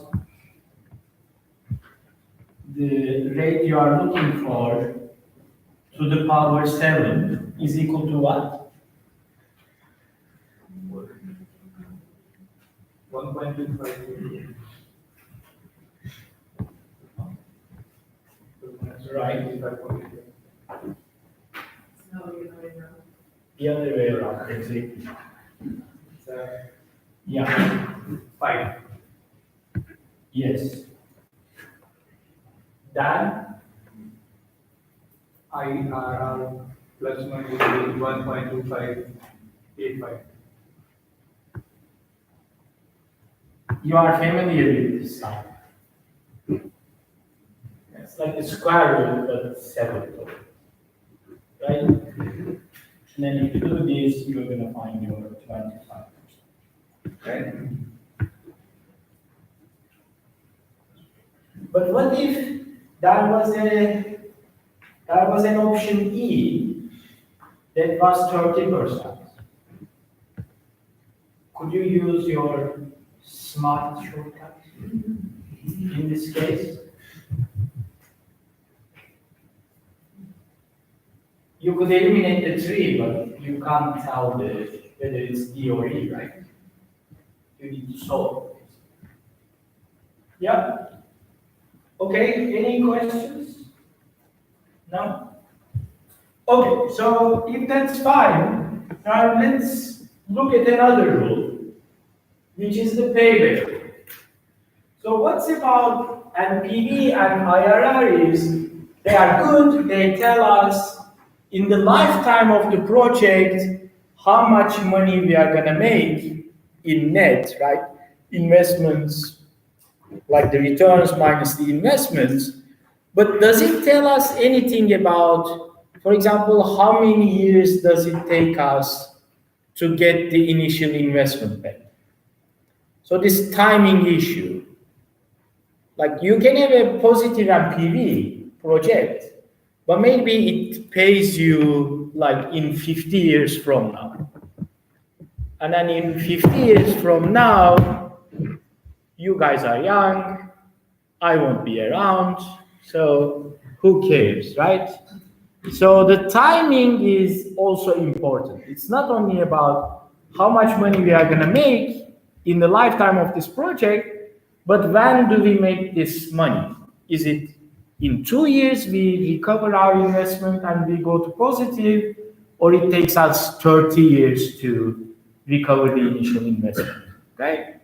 the rate you are looking for to the power 7 is equal to what? 1.25. Right. No, you're not in wrong. The other way around, exactly. Yeah. 5. Yes. Then IRR plus minus is 1.2585. you are familiar with this stuff. It's like the square root, but 7. Right? And then if you do this, you're going to find your 25%. Right? But what if there was an option E that was 30%? Could you use your smart shortcut in this case? You could eliminate the 3, but you can't tell whether it's D or E, right? You need to solve it. Yeah? Okay, any questions? No? Okay, so if that's fine, now let's look at another rule, which is the payback rule. So what's about NPV and IRR is, they are good, they tell us in the lifetime of the project how much money we are gonna make in net, right? Investments, like the returns minus the investments, but does it tell us anything about, for example, how many years does it take us to get the initial investment back? So this timing issue, like you can have a positive NPV project, but maybe it pays you like in 50 years from now. And then in 50 years from now, you guys are young, I won't be around, so who cares, right? So the timing is also important. It's not only about how much money we are gonna make in the lifetime of this project, but when do we make this money? Is it in 2 years we recover our investment and we go to positive, or it takes us 30 years to recover the initial investment, okay?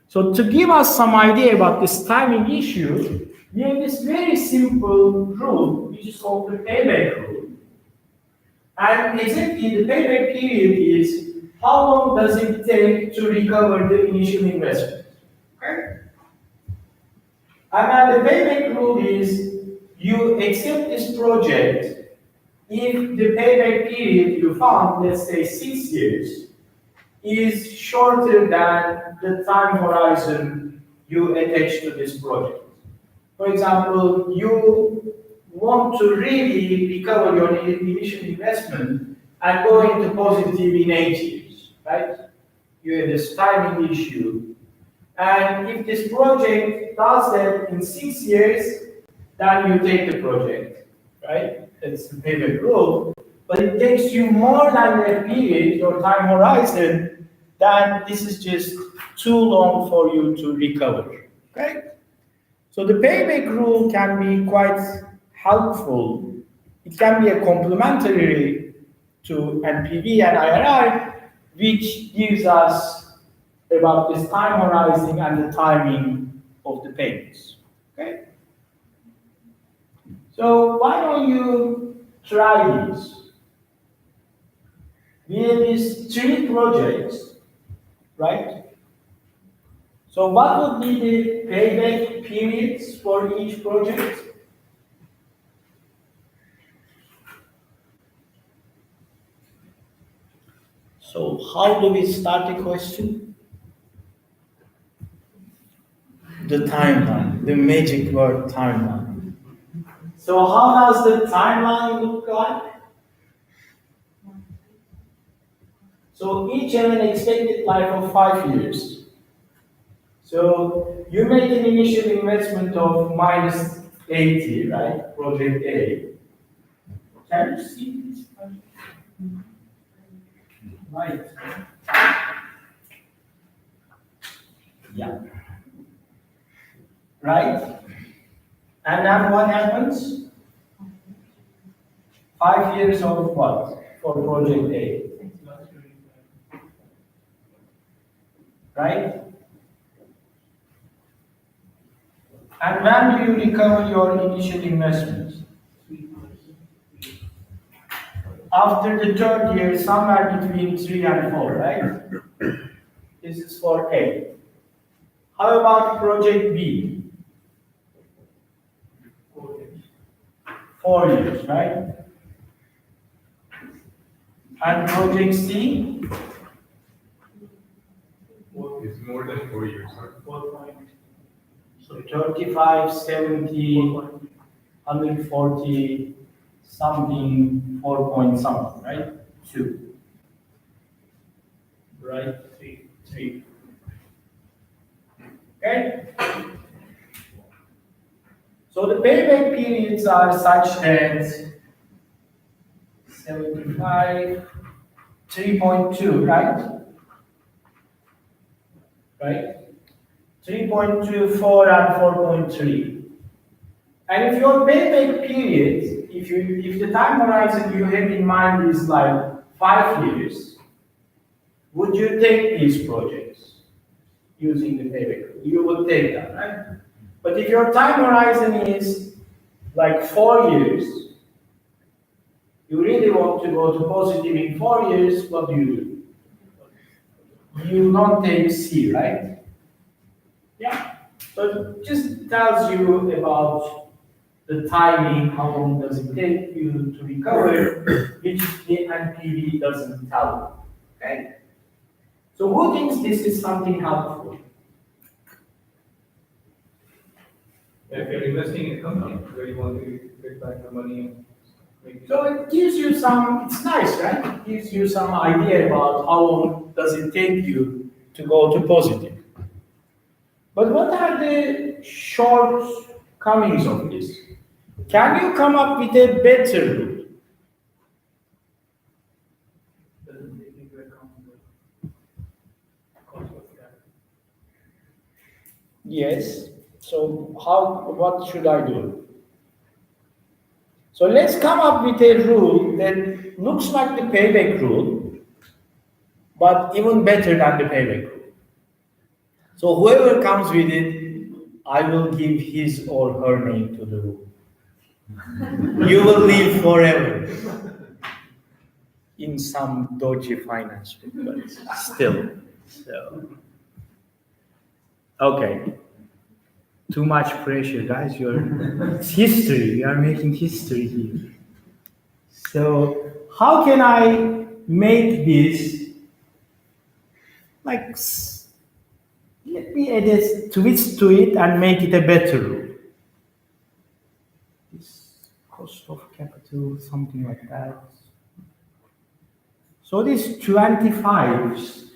So to give us some idea about this timing issue, we have this very simple rule, which is called the payback rule. And exactly the payback period is how long does it take to recover the initial investment, okay? And then the payback rule is you accept this project if the payback period you found, let's say 6 years, is shorter than the time horizon you attach to this project. For example, you want to really recover your initial investment and go into positive in 8 years, right? You have this timing issue. And if this project does that in 6 years, then you take the project, right? It's the payback rule. but it takes you more than a period, your time horizon, then this is just too long for you to recover. Okay? So the payback rule can be quite helpful. It can be a complementary to NPV and IRR, which gives us about this time horizon and the timing of the payments. Okay? So why don't you try this? We have these 3 projects, right? So what would be the payback periods for each project? So how do we start the question? The timeline, the magic word timeline. So how does the timeline look like? So each have an expected life of 5 years. So you make an initial investment of -80, right? Project A. Can you see this? Right. Yeah. Right? And then what happens? 5 years of what? For project A. Right? And when do you recover your initial investment? After the 3rd year, somewhere between 3 and 4, right? This is for A. How about project B? 4 years, right? And project C? It's more than 4 years, right? So 35, 70, 140, something, 4 point something, right? 2. Right? 3. Okay? So the payback periods are such that 75, 3.2, right? Right? 3.2, 4, and 4.3. And if your payback period, if the time horizon you have in mind is like 5 years, would you take these projects using the payback? You would take that, right? But if your time horizon is like 4 years, you really want to go to positive in 4 years, what do? You don't take C, right? Yeah. So it just tells you about the timing, how long does it take you to recover, which the NPV doesn't tell you. Okay? So who thinks this is something helpful? If you're investing in a company where you want to get back the money and make it. So it gives you some, it's nice, right? It gives you some idea about how long does it take you to go to positive. But what are the shortcomings of this? Can you come up with a better route? Doesn't take into account the cost of capital. Yes. So what should I do? So let's come up with a rule that looks like the payback rule, but even better than the payback rule. So whoever comes with it, I will give his or her name to the rule. You will live forever in some dodgy finance book, but still. So, okay. Too much pressure, guys. It's history. We are making history here. So, how can I make this like? Let me add a twist to it and make it a better rule. This cost of capital, something like that. So these 25s,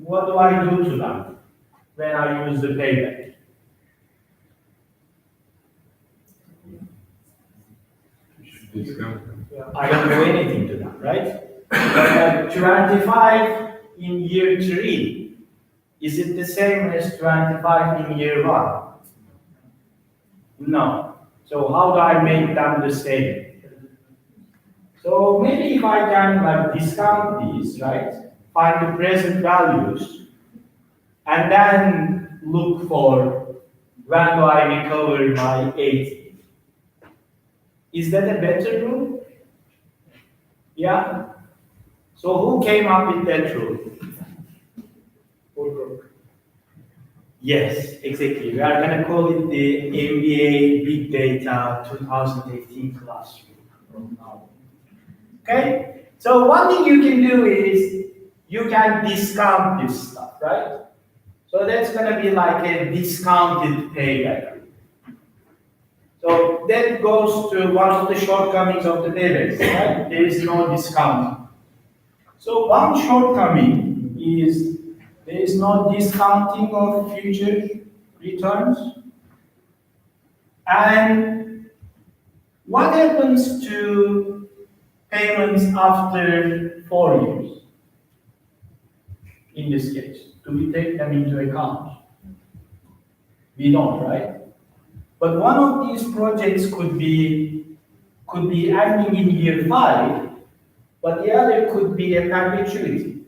what do I do to them when I use the payback? Discount. I don't know anything to that, right? But 25 in year 3, is it the same as 25 in year 1? No. So how do I make them the same? So maybe if I can like discount these, right? Find the present values and then look for when do I recover my 80. Is that a better rule? Yeah? So who came up with that rule? Yes, exactly. We are going to call it the MBA Big Data 2018 class from now. Okay? So one thing you can do is you can discount this stuff, right? So that's going to be like a discounted payback. So that goes to one of the shortcomings of the paybacks, right? There is no discount. So one shortcoming is there is no discounting of future returns. And what happens to payments after 4 years? In this case, do we take them into account? We don't, right? But one of these projects could be ending in year 5, but the other could be a perpetuity.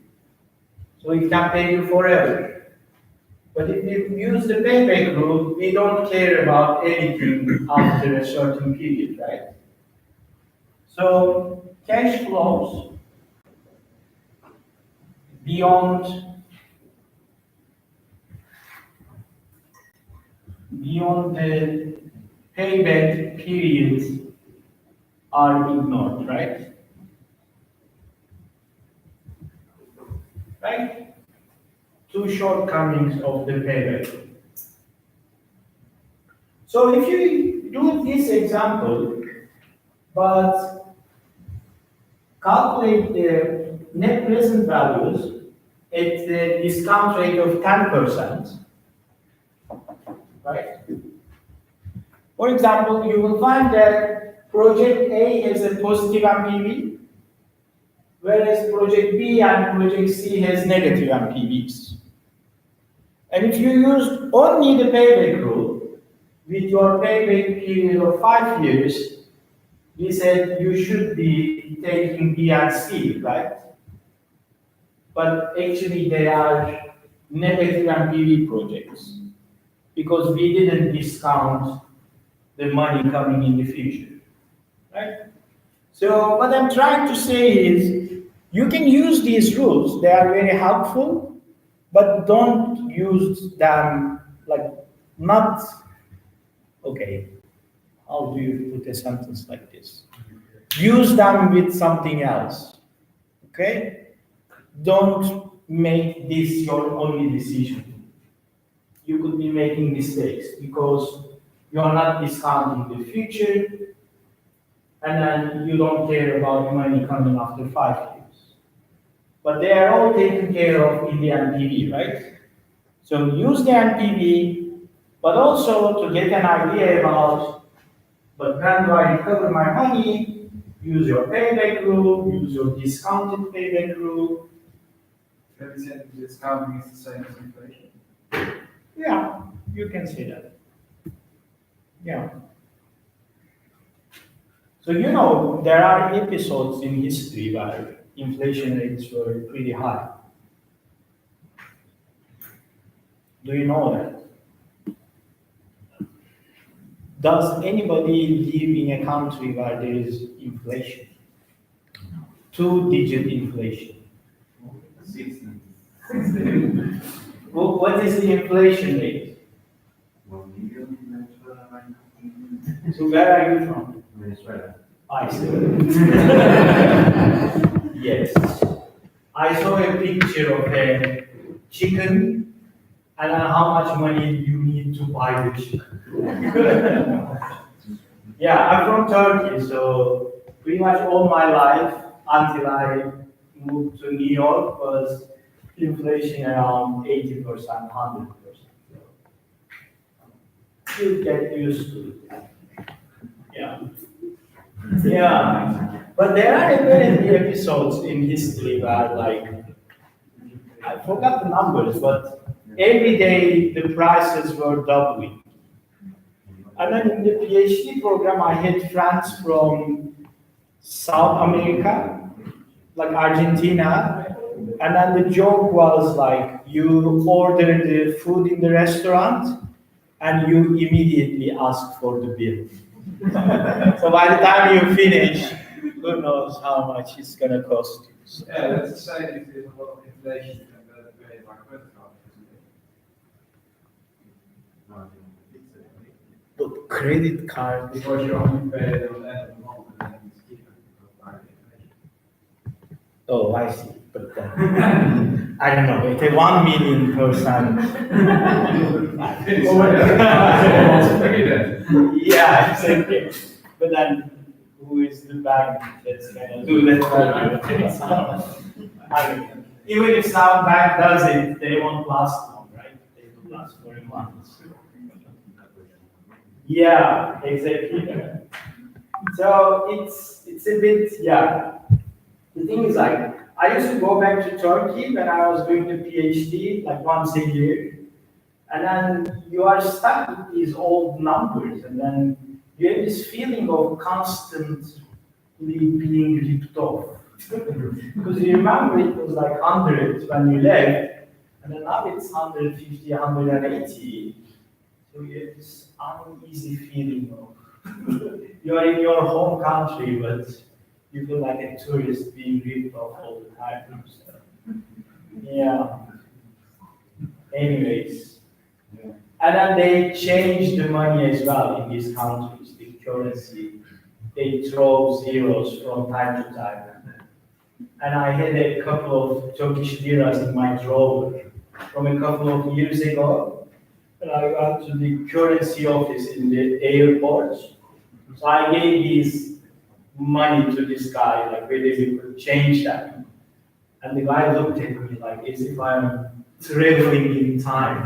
So it can pay you forever. But if you use the payback rule, we don't care about anything after a certain period, right? So cash flows beyond the payback periods are ignored, right? Right? Two shortcomings of the payback. So if you do this example, but calculate the net present values at the discount rate of 10%, right? For example, you will find that project A has a positive NPV, whereas project B and project C has negative NPVs. And if you use only the payback rule, with your payback period of 5 years, we said you should be taking B and C, right? But actually they are negative NPV projects because we didn't discount the money coming in the future, right? So what I'm trying to say is you can use these rules, they are very helpful, but don't use them like not, okay, how do you put a sentence like this? Use them with something else, okay? Don't make this your only decision. You could be making mistakes because you are not discounting the future and then you don't care about money coming after 5 years. But they are all taken care of in the NPV, right? So use the NPV, but also to get an idea about, but when do I recover my money? Use your payback rule, use your discounted payback rule. Have you said discounting is the same as inflation? Yeah, you can say that. Yeah. So you know, there are episodes in history where inflation rates were pretty high. Do you know that? Does anybody live in a country where there is inflation? 2-digit inflation. What is the inflation rate? So where are you from? Venezuela. Iceland. Yes. I saw a picture of a chicken and how much money you need to buy the chicken. Yeah, I'm from Turkey, so pretty much all my life until I moved to New York was inflation around 80%, 100%. You get used to it. Yeah. Yeah, but there are apparently episodes in history where, like, I forgot the numbers, but every day the prices were doubling. And then in the PhD program, I had friends from South America, like Argentina, and then the joke was like you order the food in the restaurant and you immediately ask for the bill. So by the time you finish, who knows how much it's gonna cost you. So, Yeah, that's a sign if there's a lot of inflation and that we have our credit card, but credit card. because you only pay at the end of the month and then it's cheaper because of our inflation. Oh, I see. But then, I don't know. It's a 1,000,000%. Yeah, exactly. But then, who is the bank that's gonna do that for you? I mean, even if some bank does it, they won't last long, right? They will last for a month. Yeah, exactly. So it's a bit, yeah. The thing is, like, I used to go back to Turkey when I was doing the PhD, like once a year. And then you are stuck with these old numbers, and then you have this feeling of constantly being ripped off. Because you remember it was like 100 when you left, and then now it's 150, 180. So you have this uneasy feeling of you are in your home country, but you feel like a tourist being ripped off all the time. So, yeah. Anyways. And then they change the money as well in these countries, the currency. They throw zeros from time to time. And I had a couple of Turkish liras in my drawer from a couple of years ago. And I went to the currency office in the airport. So I gave this money to this guy, like whether he could change that. And the guy looked at me like as if I'm traveling in time.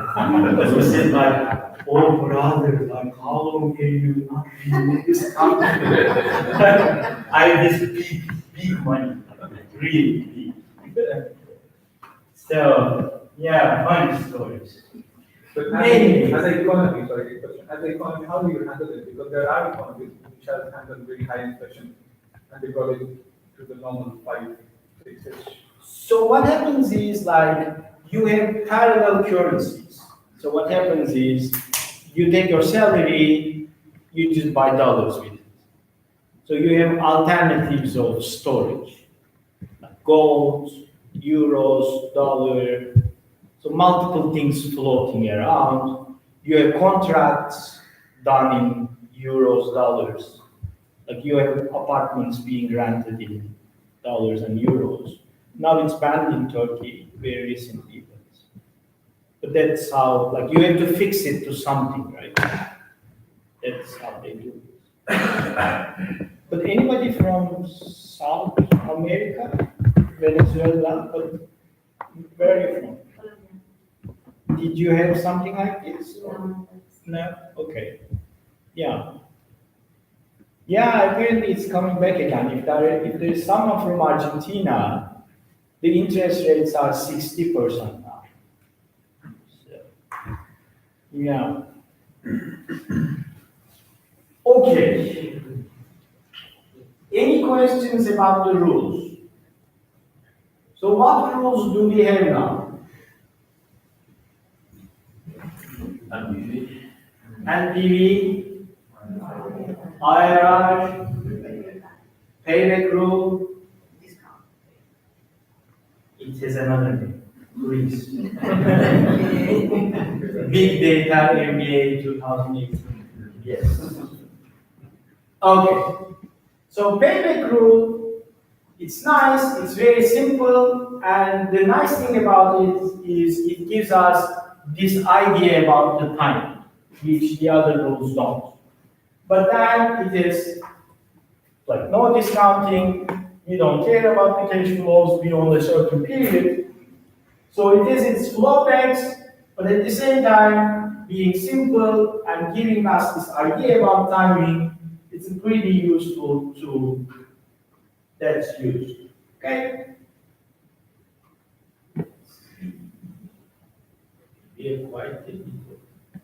He said like, oh brother, like how long can you not be in this country? I have this big money, really big. So yeah, funny stories. But Maybe. as an economy, sorry, question. As an economy, how do you handle it? Because there are economies which have handled very high inflation and they got it to the normal 5, 6-ish. So what happens is like you have parallel currencies. So what happens is you take your salary, you just buy dollars with it. So you have alternatives of storage, like gold, euros, dollar. So multiple things floating around. You have contracts done in euros, dollars. Like you have apartments being rented in dollars and euros. Now it's banned in Turkey very recently. But that's how, like you have to fix it to something, right? That's how they do it. But anybody from South America, Venezuela, but where are you from? Did you have something like this? No, No? Okay. Yeah. Yeah, apparently it's coming back again. If there is someone from Argentina, the interest rates are 60% now. So, yeah. Okay. Any questions about the rules? So what rules do we have now? NPV, IRR, payback rule. It has another name, please. Big data MBA 2018. Yes. Okay. So payback rule, it's nice, it's very simple, and the nice thing about it is it gives us this idea about the time, which the other rules don't. But then it is like no discounting, we don't care about the cash flows beyond a certain period. So it is its flowbacks, but at the same time, being simple and giving us this idea about timing, it's It's a pretty useful tool that's used. Okay? We are quite technical.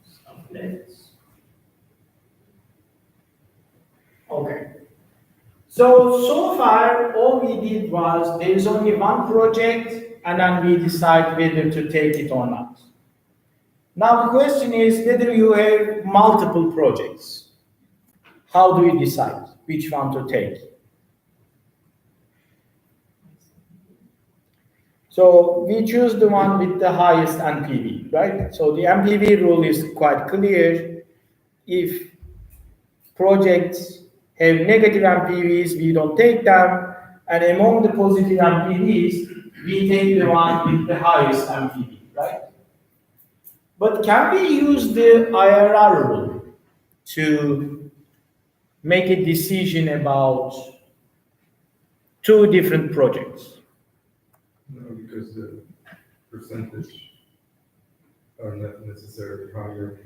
Some less. Okay. So far, all we did was there is only one project, and then we decide whether to take it or not. Now the question is whether you have multiple projects. How do you decide which one to take? So we choose the one with the highest NPV, right? So the NPV rule is quite clear. If projects have negative NPVs, we don't take them. And among the positive NPVs, we take the one with the highest NPV, right? But can we use the IRR rule to make a decision about two different projects? No, because the percentage are not necessarily higher.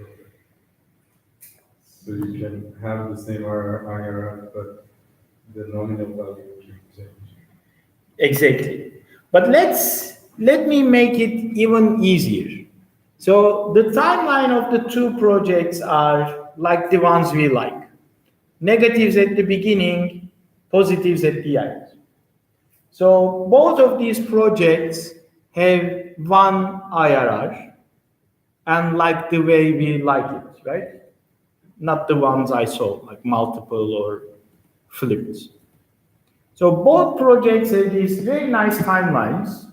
So you can have the same IRR, but the nominal value will change. Exactly. But let me make it even easier. So the timeline of the two projects are like the ones we like. Negatives at the beginning, positives at the end. So both of these projects have one IRR, and like the way we like it, right? Not the ones I saw, like multiple or flipped. So both projects have these very nice timelines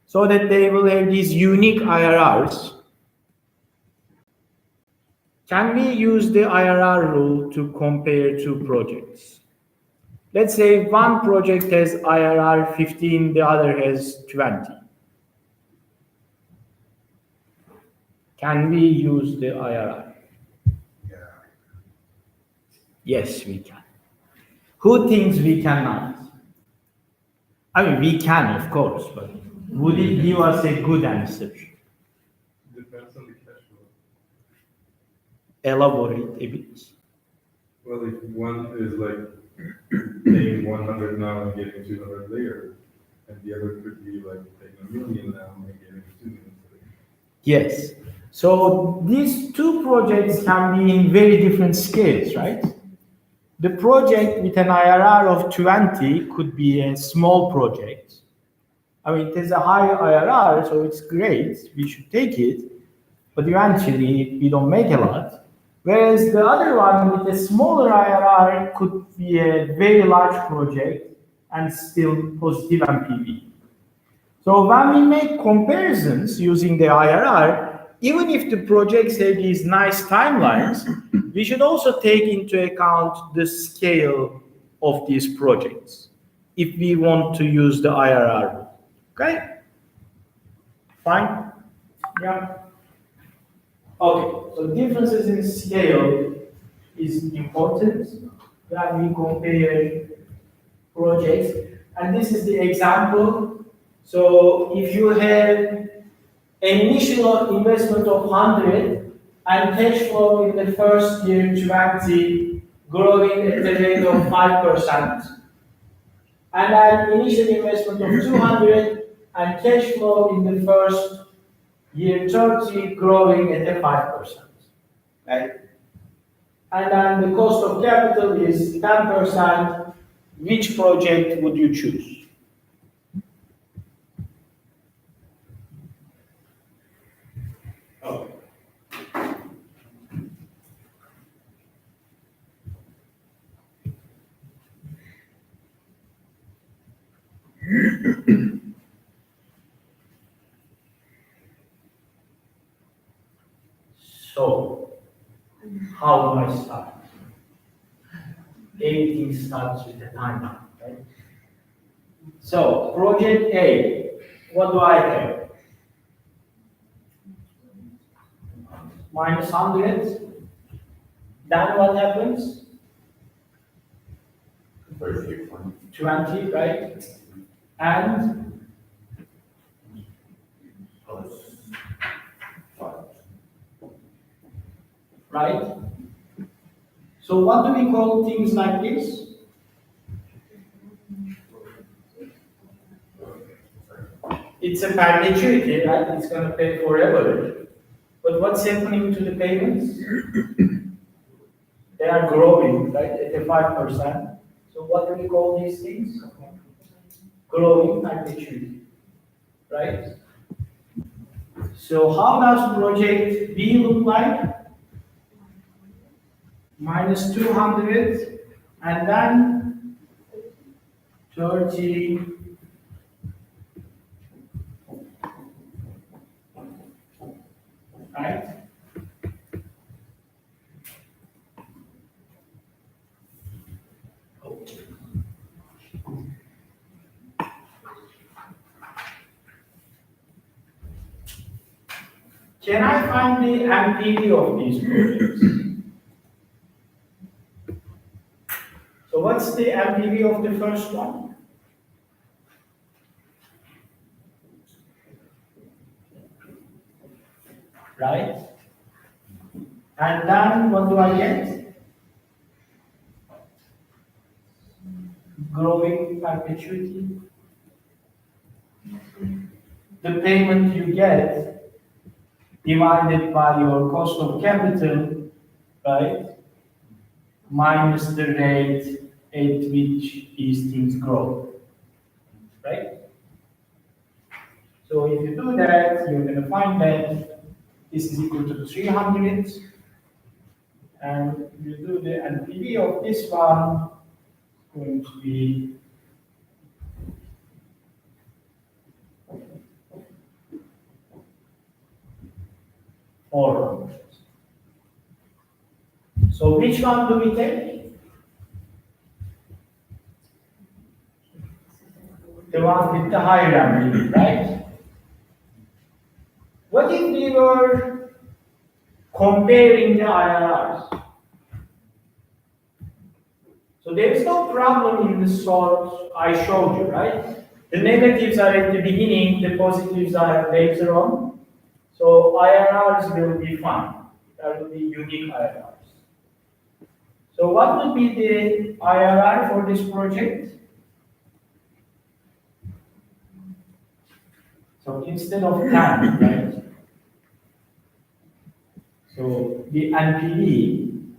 so that they will have these unique IRRs. Can we use the IRR rule to compare two projects? Let's say one project has IRR 15, the other has 20. Can we use the IRR? Yeah. Yes, we can. Who thinks we cannot? I mean, we can, of course, but would it give us a good answer? Depends on the cash flow. Elaborate a bit. Well, if one is like paying 100 now and getting 200 later, and the other could be like paying $1 million now and getting 2 million later. Yes. So these two projects can be in very different scales, right? The project with an IRR of 20 could be a small project. I mean, it has a high IRR, so it's great. We should take it. But eventually, we don't make a lot. Whereas the other one with a smaller IRR could be a very large project and still positive NPV. So when we make comparisons using the IRR, even if the projects have these nice timelines, we should also take into account the scale of these projects if we want to use the IRR. Okay? Fine? Yeah. Okay, so differences in scale is important when we compare projects. And this is the example. So if you have an initial investment of 100 and cash flow in the first year 20 growing at the rate of 5%, and an initial investment of 200 and cash flow in the first year 30 growing at a 5%. Right? And then the cost of capital is 10%. Which project would you choose? Okay. So, how do I start? Everything starts with a timeline, right? So, project A, what do I have? Minus 100. Then what happens? 20, right? And right? So what do we call things like this? It's a perpetuity, right? It's going to pay forever. But what's happening to the payments? They are growing, right, at a 5%. So what do we call these things? Growing perpetuity, right? So how does project B look like? Minus 200 and then 30. Right? Can I find the NPV of these projects? So what's the NPV of the first one? Right? And then what do I get? Growing perpetuity. The payment you get divided by your cost of capital, right? Minus the rate at which these things grow, right? So if you do that, you're going to find that this is equal to 300, and you do the NPV of this one, going to be $400. So which one do we take? The one with the higher NPV, right? What if we were comparing the IRRs? So there is no problem in the sort I showed you, right? The negatives are at the beginning, the positives are later on. So IRRs will be fine. There will be unique IRRs. So what would be the IRR for this project? So instead of 10, right? So the NPV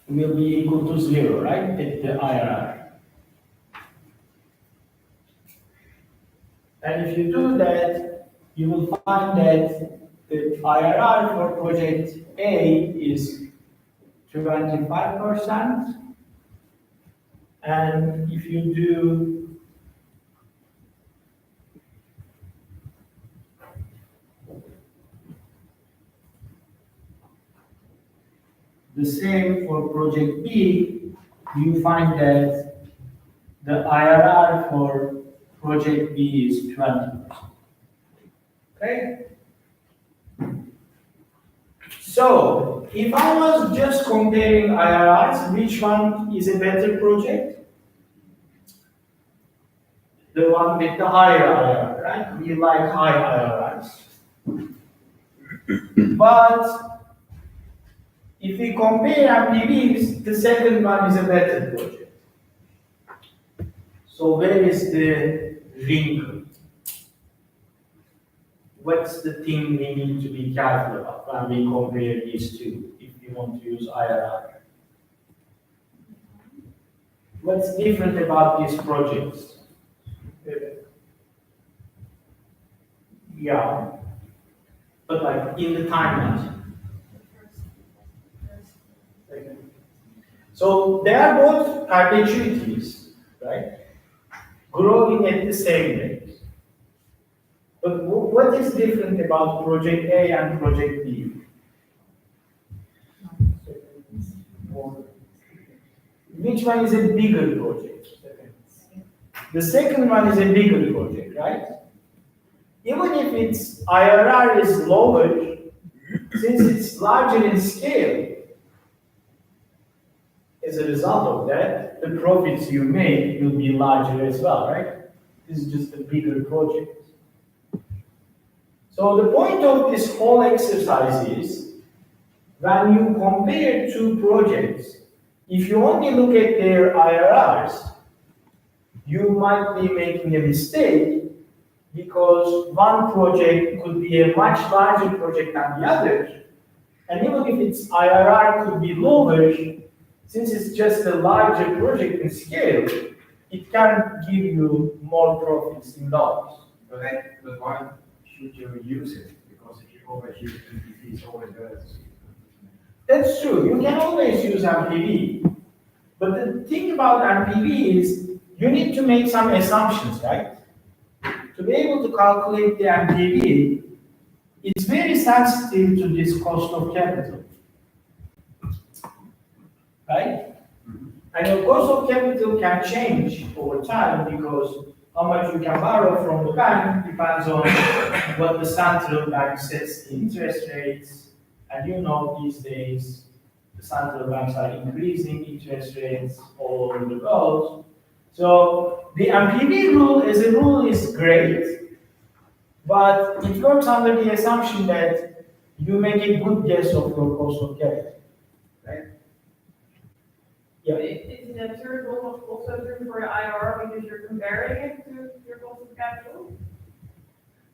will be equal to 0, right? At the IRR. And if you do that, you will find that the IRR for project A is 25%. And if you do the same for project B, you find that the IRR for project B is 20%. Okay? So, if I was just comparing IRRs, which one is a better project? The one with the higher IRR, right? We like high IRRs. But if we compare NPVs, the second one is a better project. So where is the wrinkle? What's the thing we need to be careful about when we compare these two, if we want to use IRR? What's different about these projects? Yeah, but like in the timeline. So they are both perpetuities, right? Growing at the same rate. But what is different about project A and project B? Which one is a bigger project? The second one is a bigger project, right? Even if its IRR is lower, since it's larger in scale, as a result of that, the profits you make will be larger as well, right? This is just a bigger project. So the point of this whole exercise is, when you compare two projects, if you only look at their IRRs, you might be making a mistake because one project could be a much larger project than the other. And even if its IRR could be lower, since it's just a larger project in scale, it can give you more profits in dollars. But why should you use it? Because if you always use NPV, it's always better. That's true, you can always use MPV. But the thing about MPV is you need to make some assumptions, right? To be able to calculate the MPV, it's very sensitive to this cost of capital. Right? And your cost of capital can change over time because how much you can borrow from the bank depends on what the central bank sets the interest rates. And you know these days, the central banks are increasing interest rates all over the world. So the MPV rule as a rule is great, but it works under the assumption that you make a good guess of your cost of capital. Right? Yeah. Is that true also true for the IRR because you're comparing it to your cost of capital?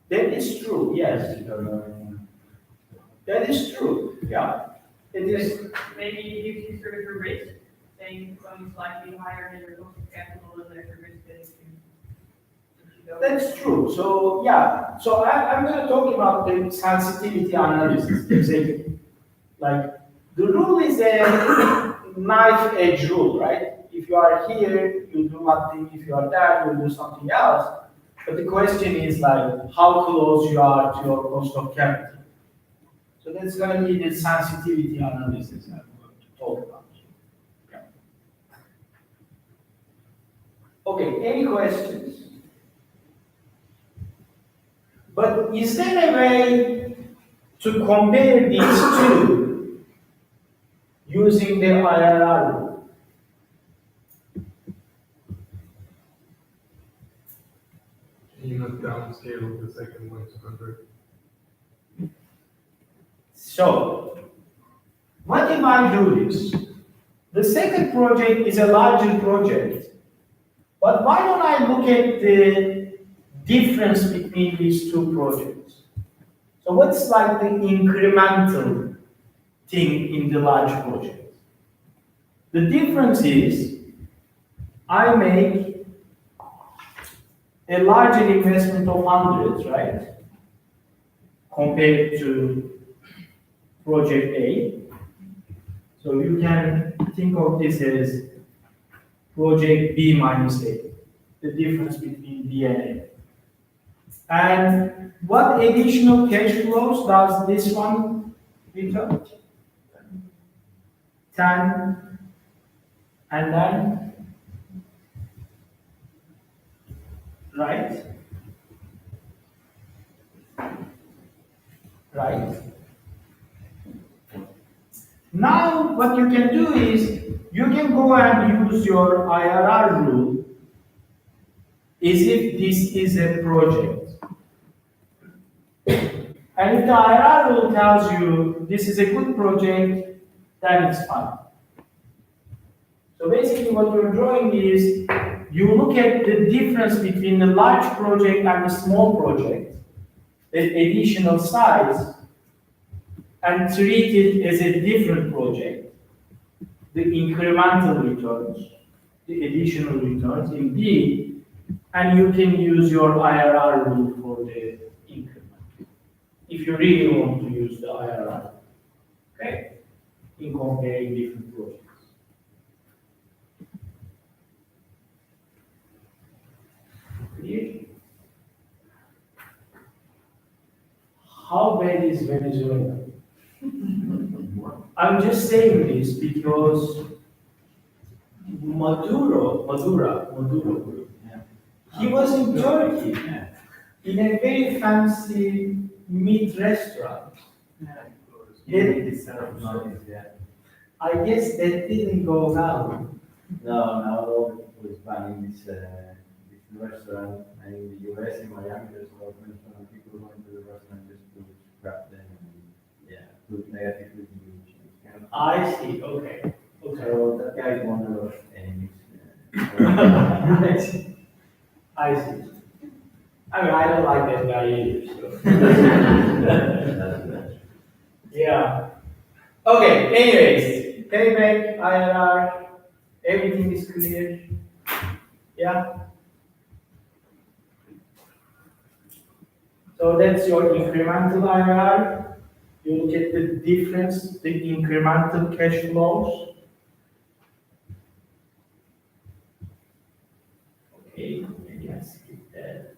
That is true, yes. That is true, yeah. It is. Maybe it gives you sort of a risk, saying it's only slightly higher than your cost of capital, and there's a risk that if you go. That's true. So, yeah. So, I'm going to talk about the sensitivity analysis, exactly. Like, the rule is a knife edge rule, right? If you are here, you do one thing. If you are there, you do something else. But the question is, like, how close you are to your cost of capital. So that's going to be the sensitivity analysis I'm going to talk about. Yeah. Okay, any questions? But is there a way to compare these two using the IRR rule? You know, downscale the second one to convert. So, what if I do this? The second project is a larger project, but why don't I look at the difference between these two projects? So what's like the incremental thing in the large project? The difference is I make a larger investment of hundreds, right? Compared to project A. So you can think of this as project B minus A, the difference between B and A. And what additional cash flows does this one return? 10, and then, right? Right? Now, what you can do is, you can go and use your IRR rule as if this is a project. And if the IRR rule tells you this is a good project, then it's fine. So basically what you're drawing is, you look at the difference between the large project and the small project, the additional size, and treat it as a different project, the incremental returns, the additional returns in B, and you can use your IRR rule for the increment, if you really want to use the IRR, okay, in comparing different projects. Clear? How bad is Venezuela? I'm just saying this because Maduro, he was in Turkey in a very fancy meat restaurant. I guess that didn't go well. No, now was planning this restaurant, and in the US, in Miami, there's a lot of restaurant, people going to the restaurant just to grab them, and, yeah, put negative reviews. It's kind of- I see, okay, okay. So that guy is one of those enemies. I see. I mean, I don't like that guy either, so. Yeah. Okay, anyways, payback, IRR, everything is clear. Yeah. So that's your incremental IRR. You look at the difference, the incremental cash flows. Okay, maybe I skip that.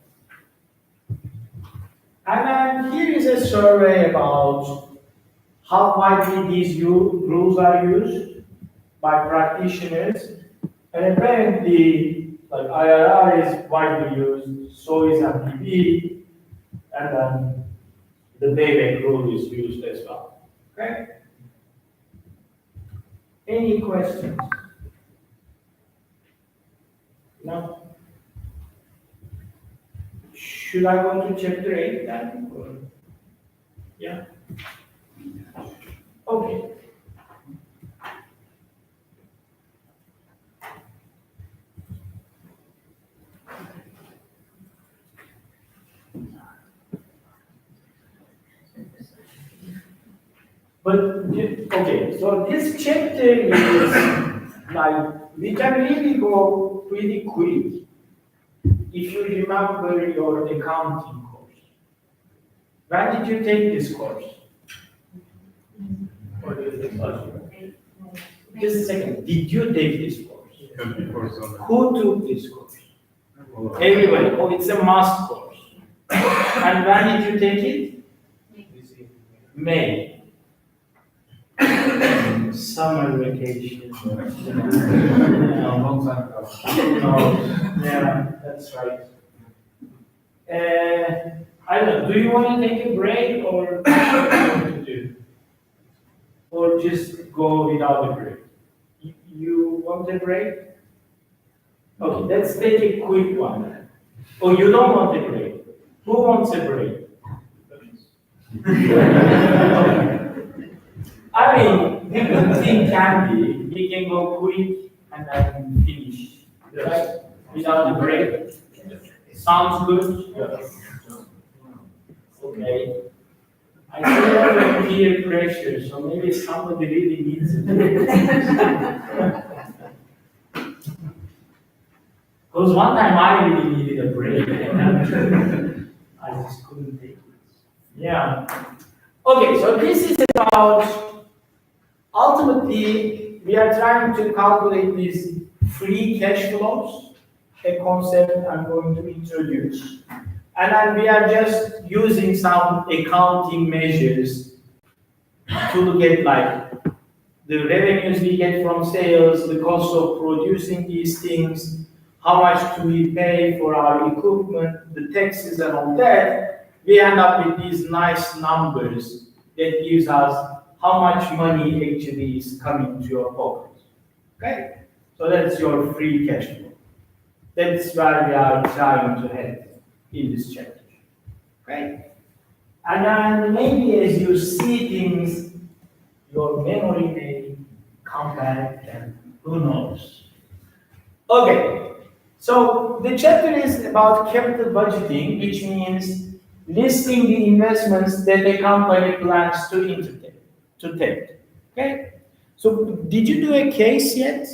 And then here is a survey about how widely these rules are used by practitioners. And apparently, like IRR is widely used, so is MBA, and then the payback rule is used as well. Okay? Any questions? No? Should I go to chapter 8 then? Or- Yeah? Okay. But, okay, so this chapter is like, we can really go pretty quick if you remember your accounting course. When did you take this course? Or did you take- Just a second, did you take this course? And before summer. Who took this course? Everybody, oh, it's a must course. And when did you take it? May. Summer vacation. Long time ago. No, yeah, that's right. I don't know, do you want to take a break or what do you want to do? Or just go without a break? You want a break? Okay, let's take a quick one. Oh, you don't want a break? Who wants a break? I mean, the good thing can be, we can go quick and then finish, right? Without a break. Sounds good? Okay. I see a lot of peer pressure, so maybe somebody really needs it. Because one time I really needed a break, and I just couldn't take it. Yeah. Okay, so this is about, ultimately, we are trying to calculate these free cash flows, a concept I'm going to introduce. And then we are just using some accounting measures to look at like the revenues we get from sales, the cost of producing these things, how much do we pay for our equipment, the taxes and all that. We end up with these nice numbers that gives us how much money actually is coming to your pocket. Okay? So that's your free cash flow. That's where we are trying to head in this chapter. Okay? And then maybe as you see things, your memory may come back and who knows. Okay, so the chapter is about capital budgeting, which means listing the investments that a company plans to take. Okay? So did you do a case yet?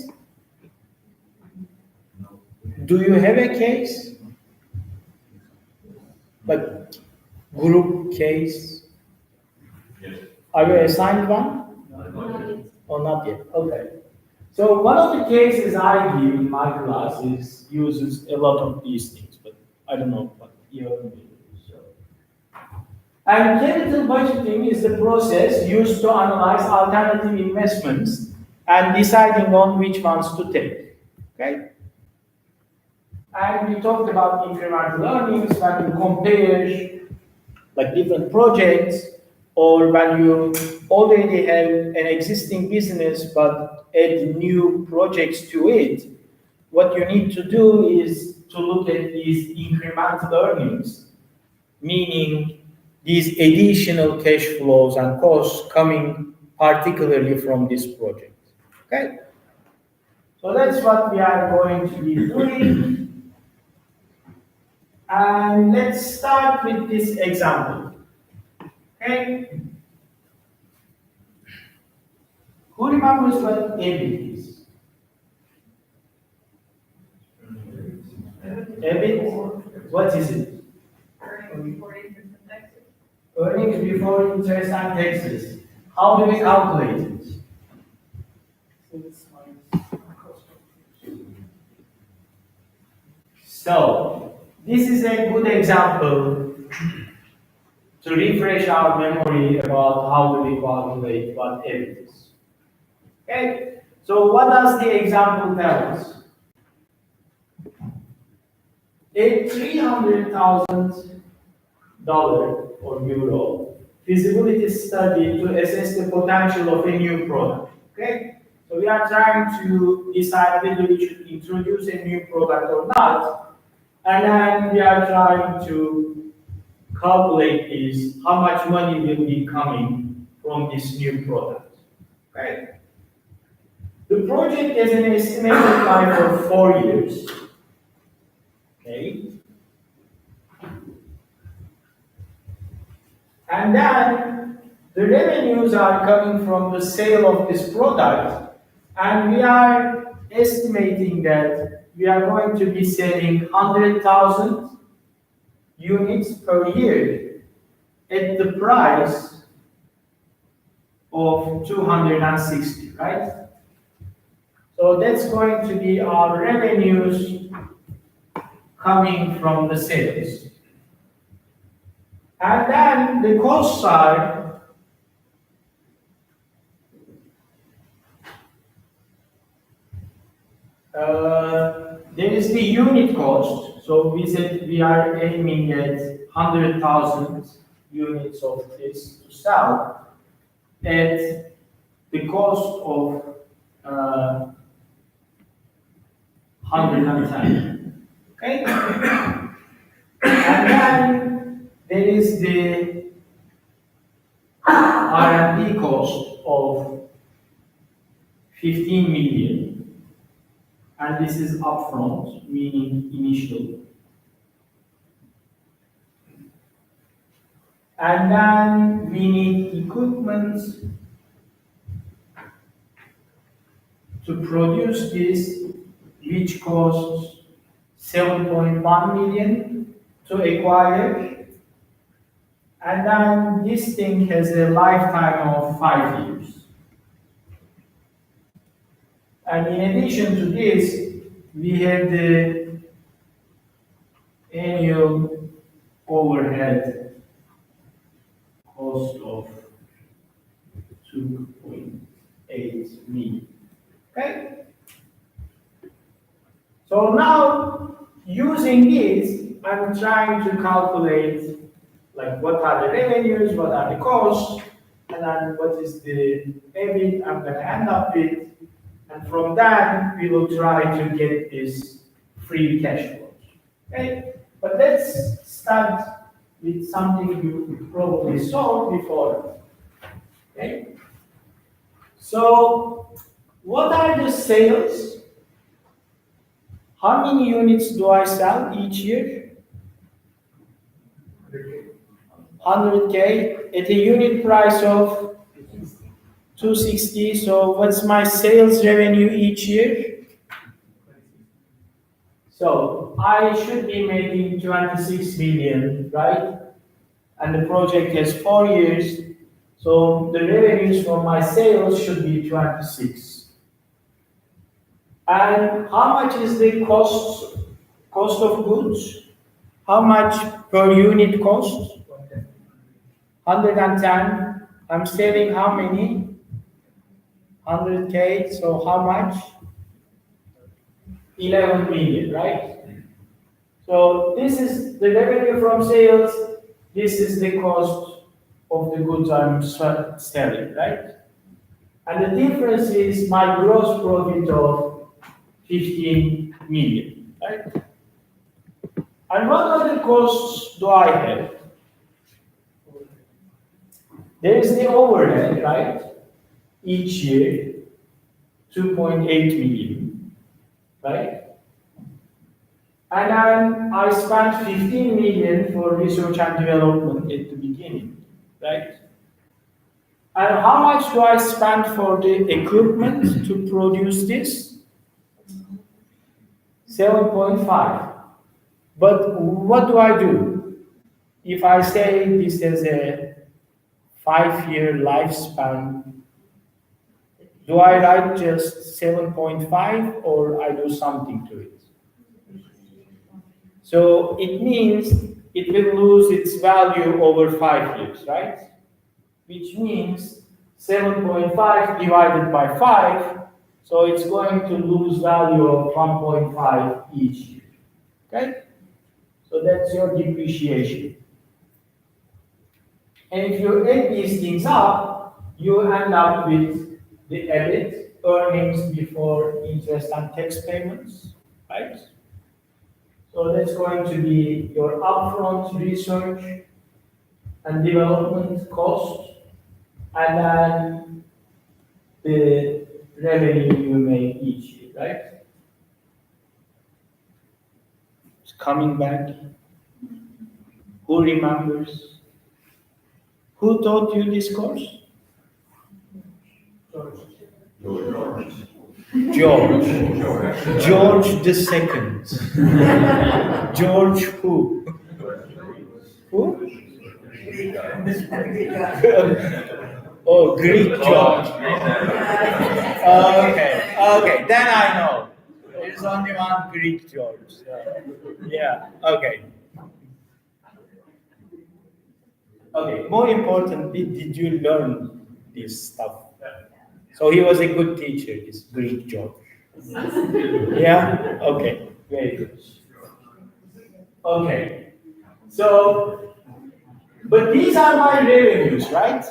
Do you have a case? Like group case? Yes. Are you assigned one? Or not yet? Okay. So one of the cases I give in my class uses a lot of these things, but I don't know what year it is. So. And capital budgeting is the process used to analyze alternative investments and deciding on which ones to take. Okay? And we talked about incremental earnings when you compare like different projects, or when you already have an existing business but add new projects to it. What you need to do is to look at these incremental earnings, meaning these additional cash flows and costs coming particularly from this project. Okay? So that's what we are going to be doing. And let's start with this example. Okay? Who remembers what EBIT is? EBIT, what is it? Earnings before interest and taxes. Earnings before interest and taxes. How do we calculate it? So, this is a good example to refresh our memory about how do we calculate what EBIT is. Okay, so what does the example tell us? A $300,000 or euro feasibility study to assess the potential of a new product. Okay, so we are trying to decide whether we should introduce a new product or not, and then we are trying to calculate is how much money will be coming from this new product. Okay. The project has an estimated life of 4 years. Okay. And then the revenues are coming from the sale of this product, and we are estimating that we are going to be selling 100,000 units per year at the price of 260, right? So that's going to be our revenues coming from the sales. And then the costs are there is the unit cost. So we said we are aiming at 100,000 units of this to sell at the cost of 110. Okay? And then there is the R&D cost of 15 million. And this is upfront, meaning initial. And then we need equipment to produce this, which costs 7.1 million to acquire. And then this thing has a lifetime of 5 years. And in addition to this, we have the annual overhead cost of 2.8 million. Okay? So now, using this, I'm trying to calculate like what are the revenues, what are the costs, and then what is the EBIT I'm going to end up with. And from that, we will try to get this free cash flow. Okay? But let's start with something you probably saw before. Okay? So, what are the sales? How many units do I sell each year? 100K at a unit price of 260. So what's my sales revenue each year? So I should be making 26 million, right? And the project has 4 years. So the revenues from my sales should be 26. And how much is the cost of goods? How much per unit cost? 110. I'm selling how many? 100K. So how much? 11 million, right? So this is the revenue from sales. This is the cost of the goods I'm selling, right? And the difference is my gross profit of 15 million, right? And what other costs do I have? There is the overhead, right? Each year, 2.8 million, right? And then I spent 15 million for research and development at the beginning, right? And how much do I spend for the equipment to produce this? 7.5. But what do I do? If I say this is a 5-year lifespan, do I write just 7.5 or I do something to it? So it means it will lose its value over 5 years, right? Which means 7.5 divided by 5, so it's going to lose value of 1.5 each year. Okay? So that's your depreciation. And if you add these things up, you end up with the EBIT, earnings before interest and tax payments, right? So that's going to be your upfront research and development cost, and then the revenue you make each year, right? It's coming back. Who remembers? Who taught you this course? George. George the second. George who? Who? Oh, Greek George. Okay, then I know. There's only one Greek George. Yeah, okay. Okay, more importantly, did you learn this stuff? So he was a good teacher, this Greek George. Yeah? Okay, very good. Okay, so, but these are my revenues, right?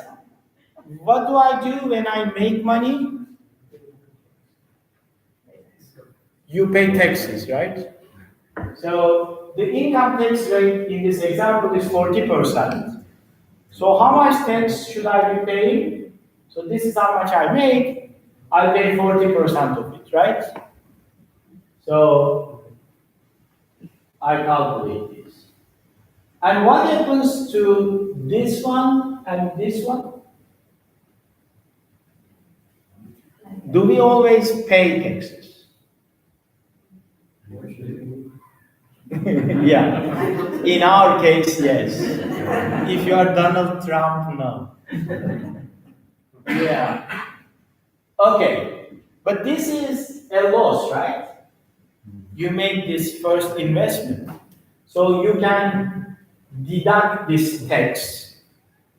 What do I do when I make money? You pay taxes, right? So the income tax rate in this example is 40%. So how much tax should I be paying? So this is how much I make. I pay 40% of it, right? So I calculate this. And what happens to this one and this one? Do we always pay taxes? Yeah. In our case, yes. If you are Donald Trump, no. Yeah. Okay. But this is a loss, right? You make this first investment. So you can deduct this tax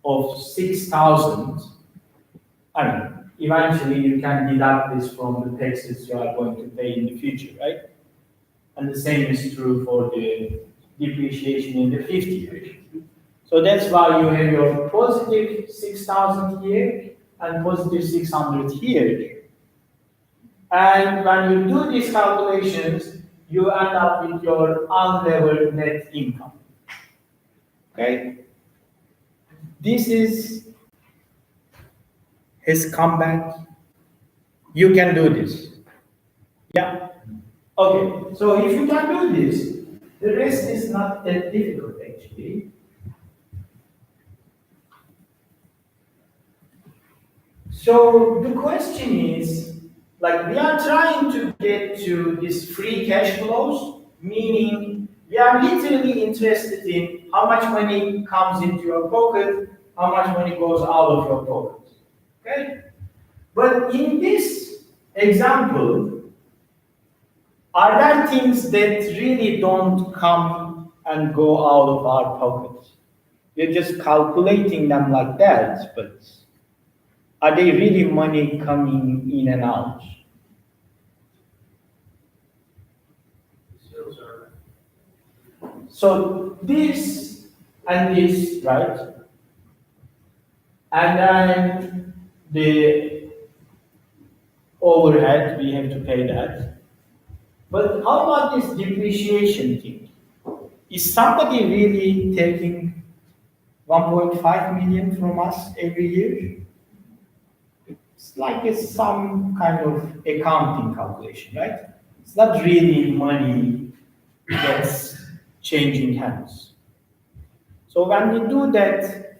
of 6,000. I mean, eventually you can deduct this from the taxes you are going to pay in the future, right? And the same is true for the depreciation in the 50 years. So that's why you have your positive 6,000 here and positive 600 here. And when you do these calculations, you end up with your unlevered net income. Okay? This has come back. You can do this. Yeah? Okay, so if you can do this, the rest is not that difficult actually. So the question is, like we are trying to get to this free cash flows, meaning we are literally interested in how much money comes into your pocket, how much money goes out of your pocket. Okay? But in this example, are there things that really don't come and go out of our pockets? We're just calculating them like that, but are they really money coming in and out? So this and this, right? And then the overhead, we have to pay that. But how about this depreciation thing? is somebody really taking 1.5 million from us every year? It's like some kind of accounting calculation, right? It's not really money that's changing hands. So when we do that,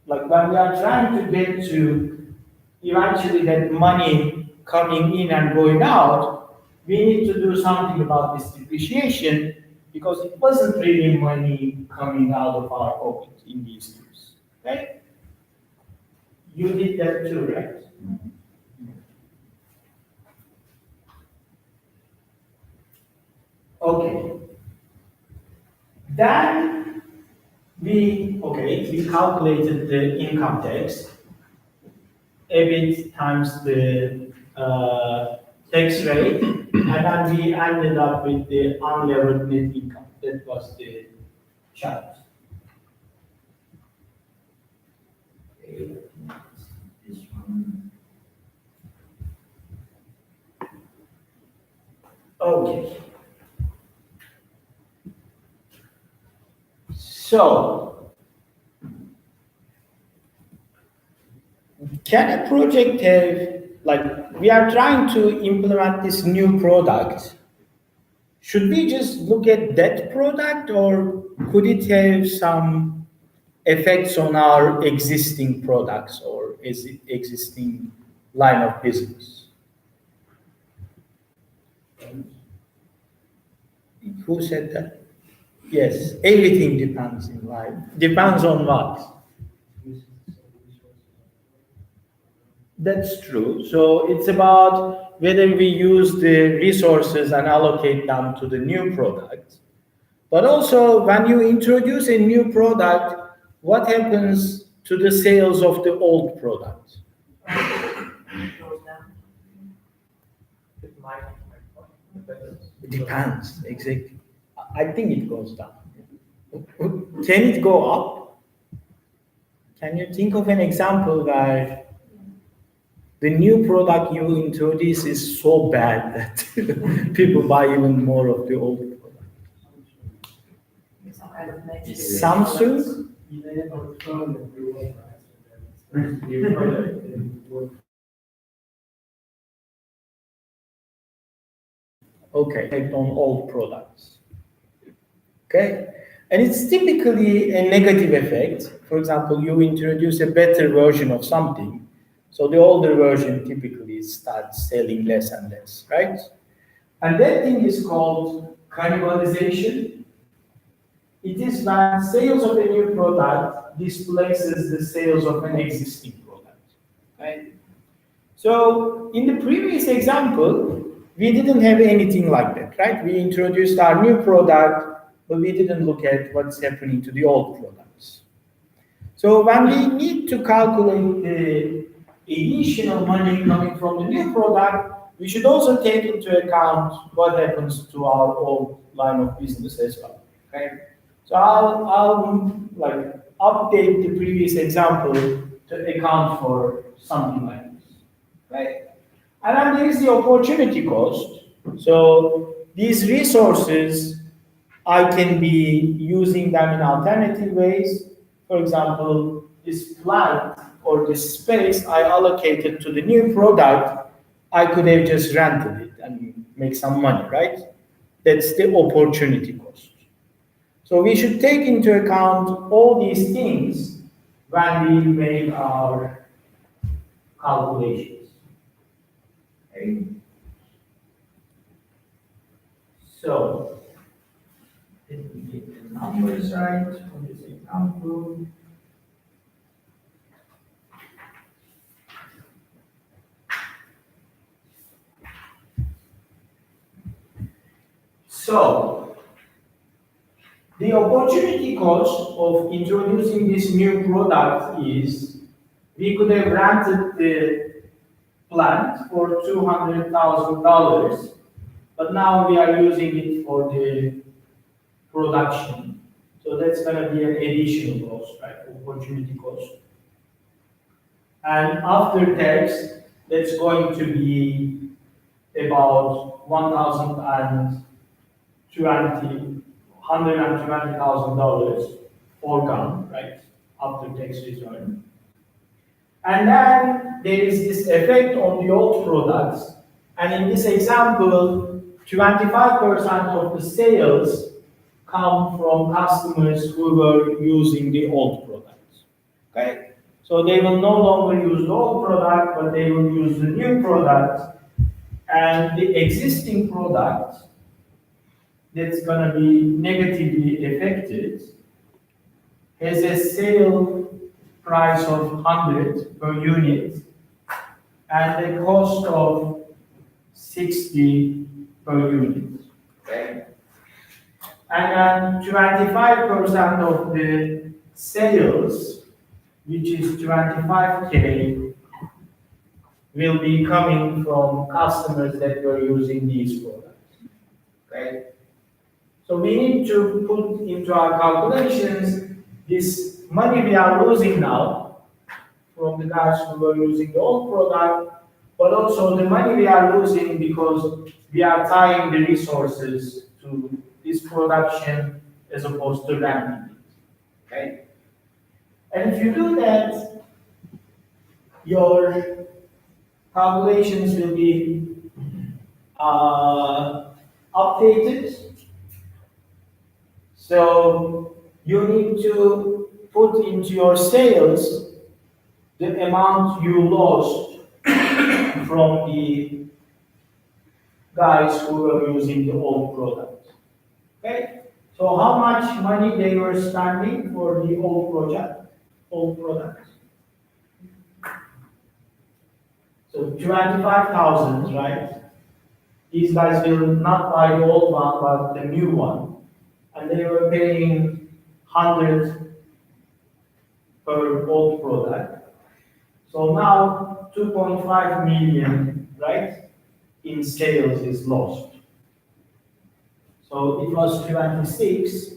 like when we are trying to get to eventually that money coming in and going out, we need to do something about this depreciation because it wasn't really money coming out of our pocket in these years, right? You did that too, right? Okay. Then we calculated the income tax, EBIT times the tax rate, and then we ended up with the unlevered net income. That was the chart. This one. Okay. So, can a project have, like, we are trying to implement this new product. Should we just look at that product or could it have some effects on our existing products or existing line of business? Who said that? Yes, everything depends in life. Depends on what? That's true. So it's about whether we use the resources and allocate them to the new product. But also, when you introduce a new product, what happens to the sales of the old product? It depends, exactly. I think it goes down. Can it go up? Can you think of an example where the new product you introduce is so bad that people buy even more of the old product? Samsung? Okay, effect on old products. Okay, and it's typically a negative effect. For example, you introduce a better version of something, so the older version typically starts selling less and less, right? And that thing is called cannibalization. It is when sales of a new product displaces the sales of an existing product, right? So in the previous example, we didn't have anything like that, right? We introduced our new product, but we didn't look at what's happening to the old products. So when we need to calculate the additional money coming from the new product, we should also take into account what happens to our old line of business as well. Okay? So I'll like update the previous example to account for something like this. Right? And then there is the opportunity cost. So these resources, I can be using them in alternative ways. For example, this plant or this space I allocated to the new product, I could have just rented it and make some money, right? That's the opportunity cost. So we should take into account all these things when we make our calculations. Okay. So, let me get the numbers right for this example. So, the opportunity cost of introducing this new product is we could have rented the plant for $200,000, but now we are using it for the production. So that's going to be an additional cost, right? Opportunity cost. And after tax, that's going to be about 1,020. $120,000 foregone, right, after tax return. And then there is this effect on the old products. And in this example, 25% of the sales come from customers who were using the old products. Okay? So they will no longer use the old product, but they will use the new product. And the existing product that's going to be negatively affected has a sale price of 100 per unit and a cost of 60 per unit. Okay? And then 25% of the sales, which is 25K, will be coming from customers that were using these products. Okay? So we need to put into our calculations this money we are losing now from the guys who were using the old product, but also the money we are losing because we are tying the resources to this production as opposed to renting it. Okay? And if you do that, your calculations will be updated. So you need to put into your sales the amount you lost from the guys who were using the old product. Okay? So how much money they were spending for the old product? So 25,000, right? These guys will not buy the old one, but the new one. And they were paying 100 per old product. So now 2.5 million, right, in sales is lost. So it was 26,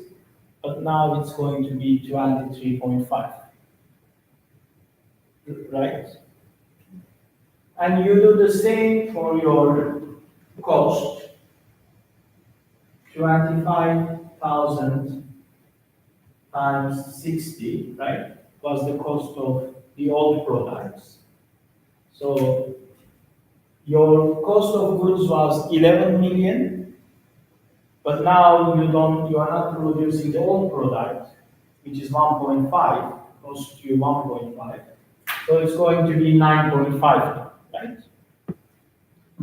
but now it's going to be 23.5, right? And you do the same for your cost. 25,000 times 60, right, was the cost of the old products. So your cost of goods was 11 million, but now you are not producing the old product, which is 1.5, costs you 1.5. So it's going to be 9.5, right?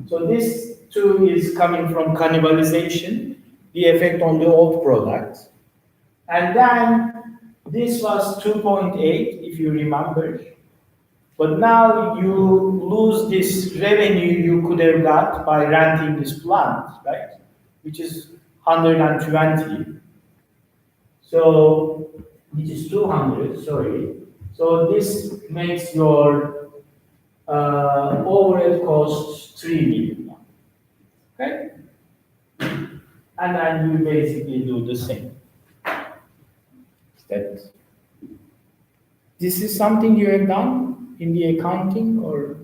So this too is coming from cannibalization, the effect on the old product. And then this was 2.8, if you remember. But now you lose this revenue you could have got by renting this plant, right? Which is 120. So, which is 200, sorry. So this makes your overhead costs 3 million. Okay? And then you basically do the same. This is something you have done in the accounting, or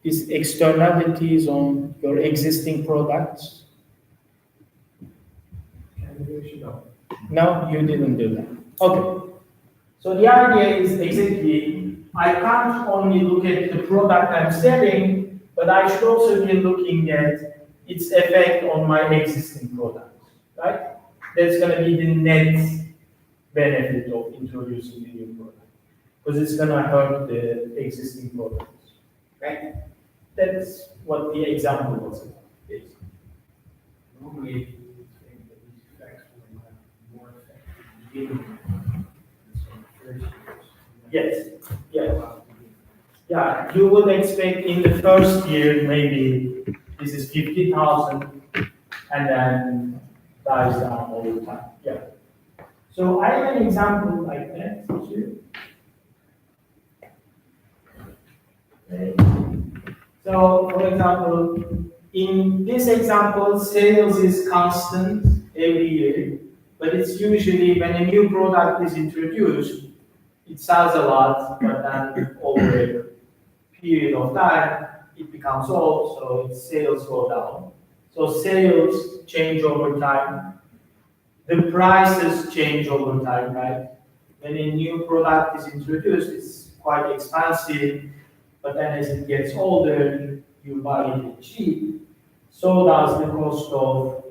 these externalities on your existing products? No, you didn't do that. Okay. So the idea is exactly, I can't only look at the product I'm selling, but I should also be looking at its effect on my existing products, right? That's going to be the net benefit of introducing the new product, because it's going to hurt the existing products, right? That's what the example was about, basically. Normally, you would think that these effects will have more effect at the beginning than some first years. Yes, yes. Yeah, you would expect in the first year, maybe this is 50,000, and then dies down all the time. Yeah. So I have an example like that too. Okay. So, for example, in this example, sales is constant every year, but it's usually when a new product is introduced, it sells a lot, but then over a period of time, it becomes old, so its sales go down. So sales change over time, the prices change over time, right? When a new product is introduced, it's quite expensive, but then as it gets older, you buy it cheap. So does the cost of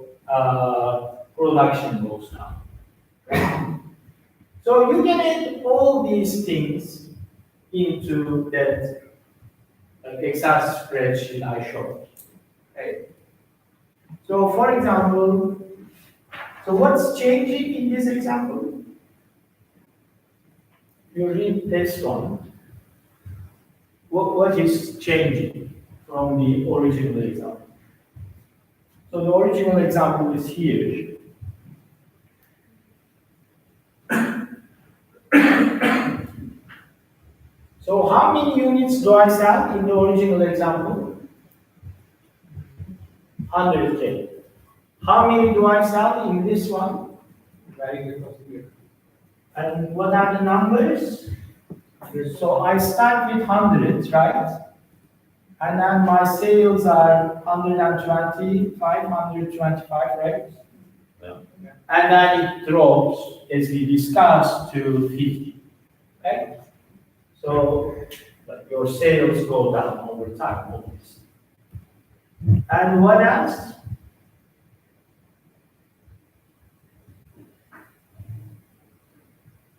production goes down. So you can add all these things into that Excel spreadsheet I showed. Okay? So for example, so what's changing in this example? You read this one. What is changing from the original example? So the original example is here. So how many units do I sell in the original example? 100K. How many do I sell in this one? Varying across the year. And what are the numbers? So I start with hundreds, right? And then my sales are 125, 125, right? Yeah. And then it drops, as we discussed, to 50, right? So but your sales go down over time, obviously. And what else?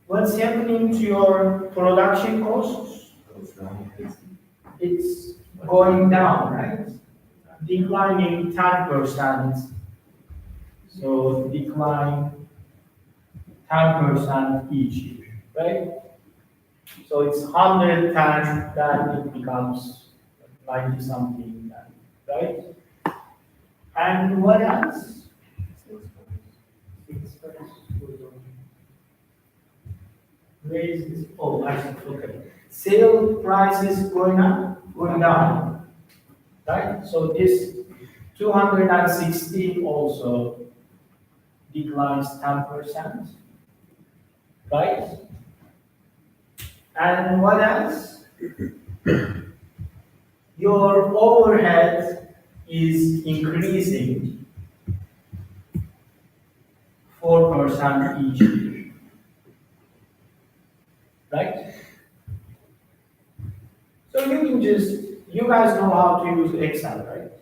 What's happening to your production costs? It's going down, right? Declining 10%. So decline 10% each year, right? So it's 110, then it becomes 90 something, right? And what else? Where is this? Oh, I see, okay. Sale price is going up, going down, right? So this 260 also declines 10%, right? And what else? Your overhead is increasing 4% each year, right? So you guys know how to use Excel, right?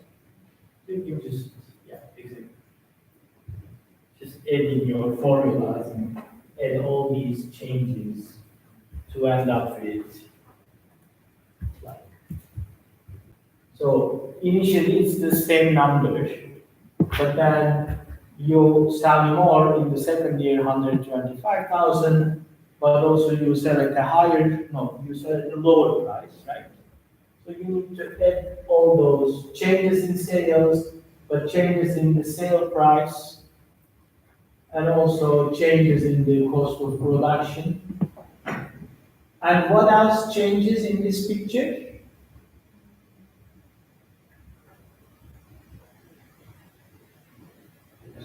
You can just, yeah, exactly. Just add in your formulas and add all these changes to end up with, like, so initially it's the same number, but then you sell more in the second year, 125,000, but also you sell at a higher, no, you sell at a lower price, right? So you need to add all those changes in sales, but changes in the sale price, and also changes in the cost of production. And what else changes in this picture?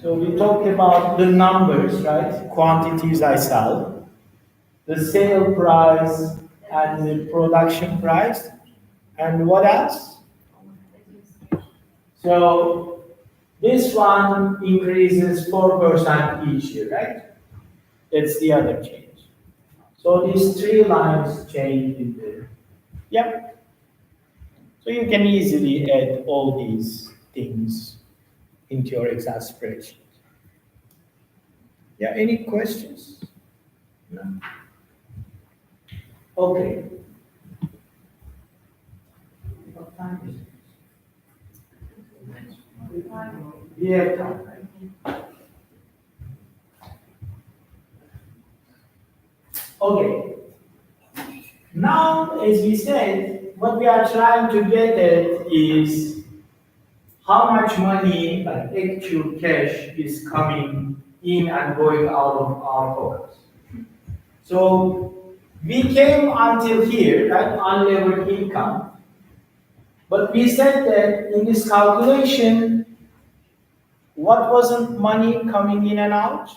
So we talked about the numbers, right? Quantities I sell, the sale price and the production price, and what else? So this one increases 4% each year, right? That's the other change. So these three lines change in there. Yep. So you can easily add all these things into your Excel spreadsheet. Yeah, any questions? No? Okay. What time is it? We have time, right? Okay. Now, as we said, what we are trying to get at is how much money, like actual cash, is coming in and going out of our pockets. So we came until here, right? Unlevered income. But we said that in this calculation, what wasn't money coming in and out?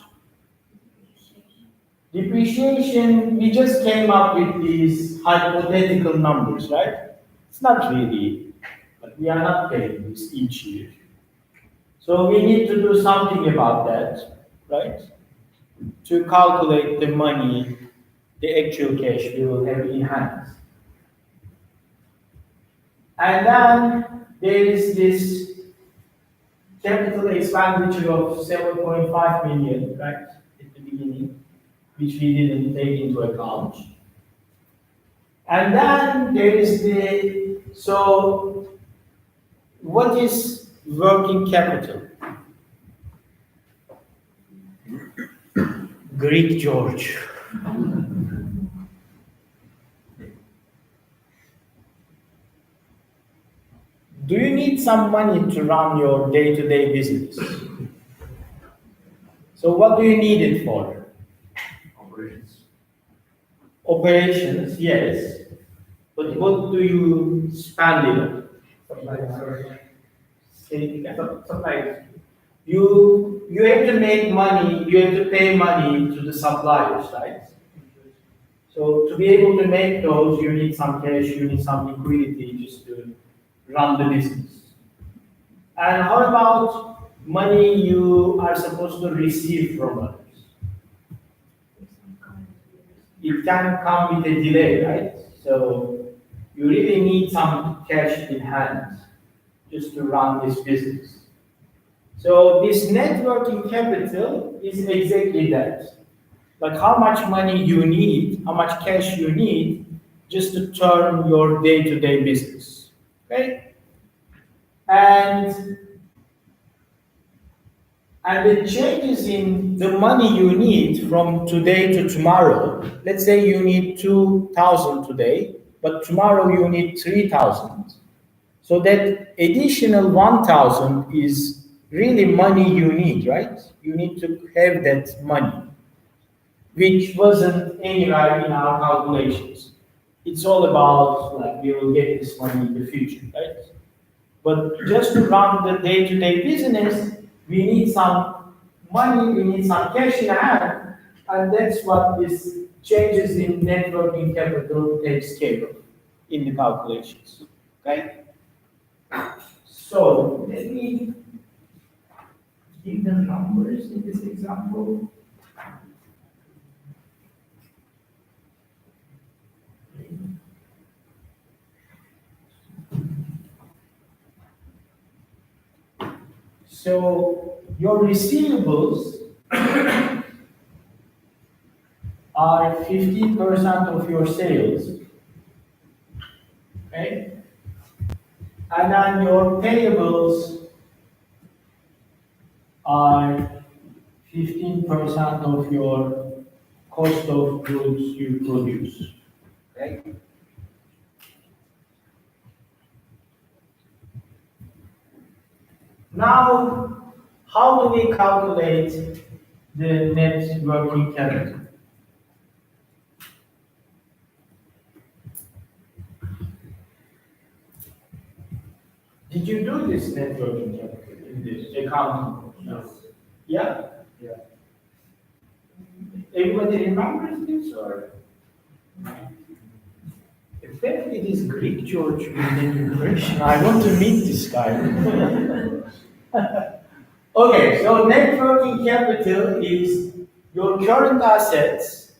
Depreciation, we just came up with these hypothetical numbers, right? It's not really, but we are not paying this each year. So we need to do something about that. right? To calculate the money, the actual cash we will have in hand. And then there is this capital expenditure of 7.5 million, right, at the beginning, which we didn't take into account. And then there is so what is working capital? Greek George. Do you need some money to run your day-to-day business? So what do you need it for? Operations. Operations, yes. But what do you spend it on? Say it again. Supplies. You have to make money, you have to pay money to the suppliers, right? So to be able to make those, you need some cash, you need some liquidity just to run the business. And how about money you are supposed to receive from others? It can come with a delay, right? So you really need some cash in hand just to run this business. So this net working capital is exactly that. Like how much money you need, how much cash you need just to turn your day-to-day business. Okay? And the changes in the money you need from today to tomorrow, let's say you need 2,000 today, but tomorrow you need 3,000. So that additional 1,000 is really money you need, right? You need to have that money, which wasn't anywhere in our calculations. It's all about like we will get this money in the future, right? But just to run the day-to-day business, we need some money, we need some cash in hand, and that's what this changes in net working capital takes care of in the calculations. Okay? So let me give the numbers in this example. So your receivables are 15% of your sales, okay? And then your payables are 15% of your cost of goods you produce, okay? Now, how do we calculate the net working capital? Did you do this net working capital in this accounting? Yes. Yeah? Yeah. Everybody remembers this or? Apparently this Greek George will make impression. I want to meet this guy. Okay, so net working capital is your current assets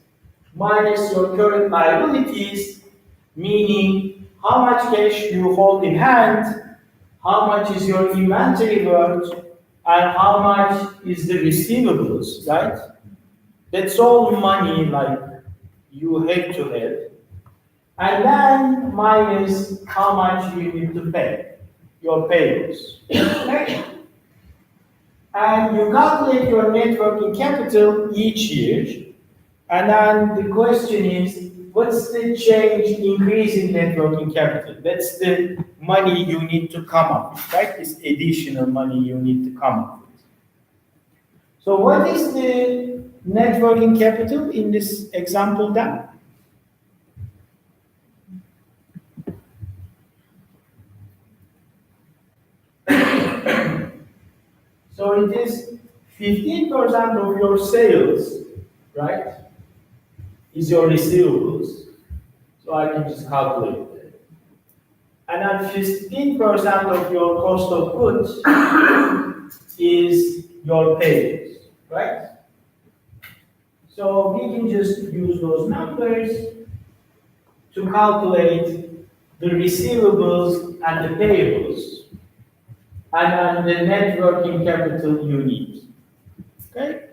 minus your current liabilities, meaning how much cash you hold in hand, how much is your inventory worth, and how much is the receivables, right? That's all money like you have to have. And then minus how much you need to pay, your payables. Okay? And you calculate your net working capital each year. And then the question is, what's the change, increase in net working capital? That's the money you need to come up with, right? This additional money you need to come up with. So what is the net working capital in this example then? So it is 15% of your sales, right? Is your receivables. So I can just calculate it. And then 15% of your cost of goods is your payables, right? So we can just use those numbers to calculate the receivables and the payables, and then the net working capital you need. Okay?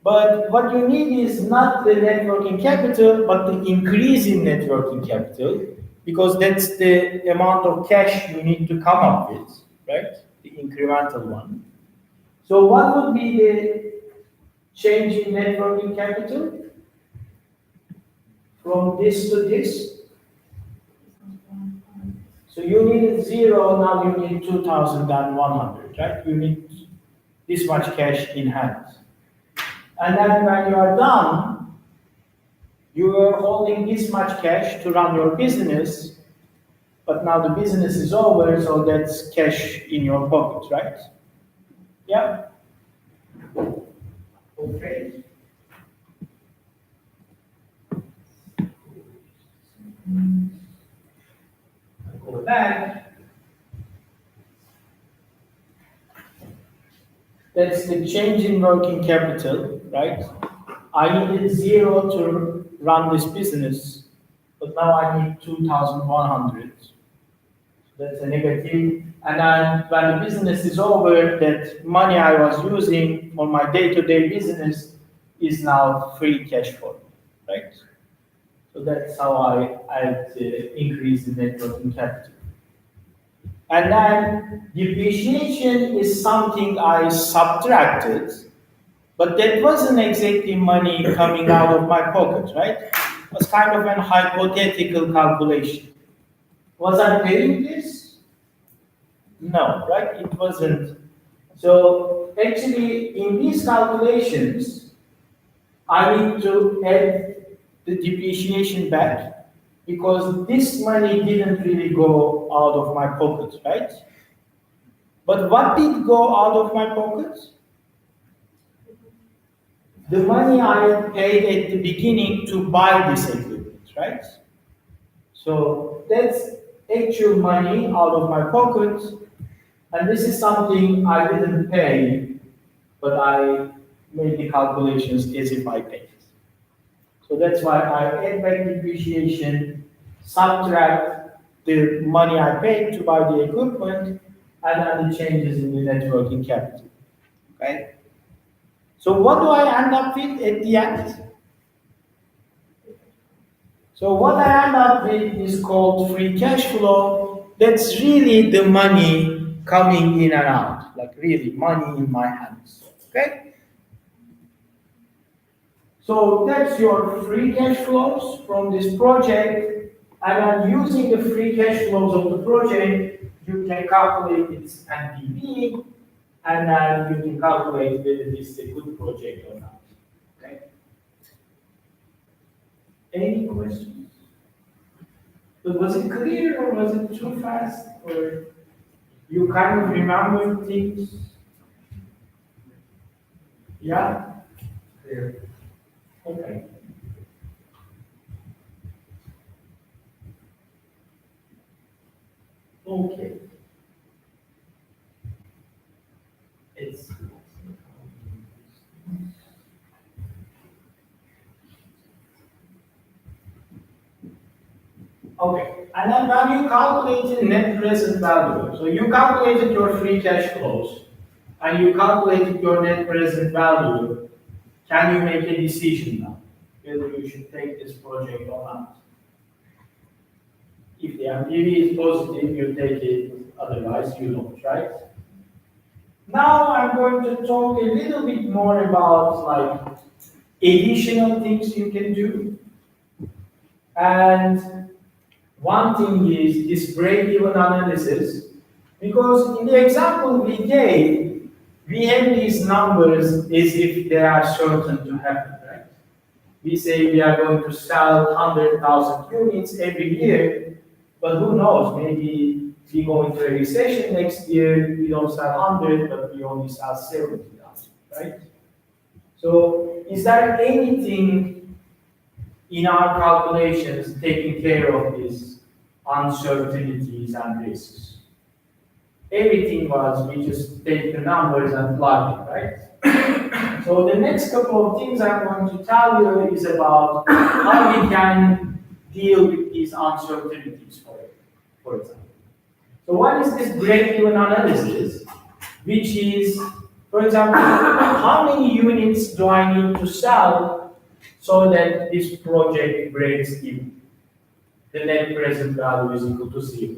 But what you need is not the net working capital, but the increase in net working capital, because that's the amount of cash you need to come up with, right? The incremental one. So what would be the change in net working capital? From this to this. So you needed 0, now you need 2,100, right? You need this much cash in hand. And then when you are done, you are holding this much cash to run your business, but now the business is over, so that's cash in your pocket, right? Yeah? Okay. Go back. That's the change in working capital, right? I needed 0 to run this business, but now I need 2,100. That's a negative. And then when the business is over, that money I was using for my day-to-day business is now free cash flow, right? So that's how I increase the net working capital. And then depreciation is something I subtracted, but that wasn't exactly money coming out of my pocket, right? It was kind of an hypothetical calculation. Was I paying this? No, right? It wasn't. So actually, in these calculations, I need to add the depreciation back, because this money didn't really go out of my pocket, right? But what did go out of my pocket? The money I paid at the beginning to buy this equipment, right? So that's actual money out of my pocket, and this is something I didn't pay, but I made the calculations as if I paid. So that's why I add back depreciation, subtract the money I paid to buy the equipment, and then the changes in the net working capital. Okay? So what do I end up with at the end? So what I end up with is called free cash flow. That's really the money coming in and out, like really money in my hands. Okay? So that's your free cash flows from this project, and then using the free cash flows of the project, you can calculate its NPV, and then you can calculate whether this is a good project or not. Okay? Any questions? But was it clear, or was it too fast, or you kind of remember things? Yeah? Clear. Okay. Okay. It's okay. And then when you calculated net present value, so you calculated your free cash flows and you calculated your net present value, can you make a decision now whether you should take this project or not? If the NPV is positive, you take it, otherwise you don't, right? Now I'm going to talk a little bit more about like additional things you can do. And one thing is this break-even analysis, because in the example we gave, we have these numbers as if they are certain to happen, right? We say we are going to sell 100,000 units every year, but who knows, maybe we go into a recession next year, we don't sell 100, but we only sell 70,000, right? So is there anything in our calculations taking care of these uncertainties and risks? Everything was, we just take the numbers and plug it, right? So the next couple of things I'm going to tell you is about how we can deal with these uncertainties, for example. So what is this break-even analysis, which is, for example, how many units do I need to sell so that this project breaks even? The net present value is equal to 0.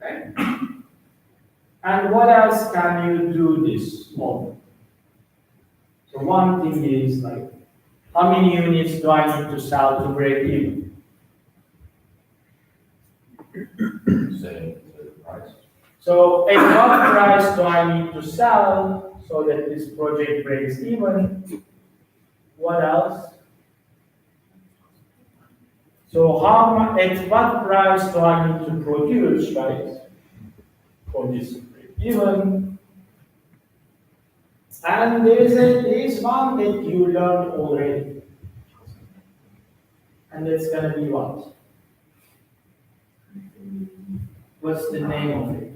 Okay? And what else can you do this model? So one thing is like, how many units do I need to sell to break even? Say the price. So at what price do I need to sell so that this project breaks even? What else? So at what price do I need to produce, right? For this break even. And there is one that you learned already. And that's gonna be what? What's the name of it?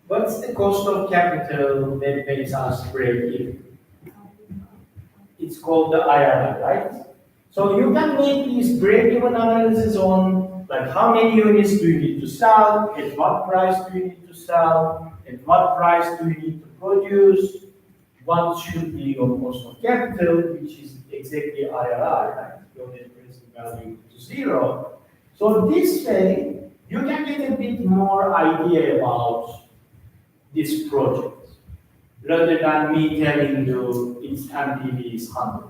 What's the cost of capital that makes us break even? It's called the IRR, right? So you can make these break-even analysis on like how many units do you need to sell, at what price do you need to sell, at what price do you need to produce, what should be your cost of capital, which is exactly IRR, right? Your net present value to 0. So this way, you can get a bit more idea about this project, rather than me telling you its MPV is 100.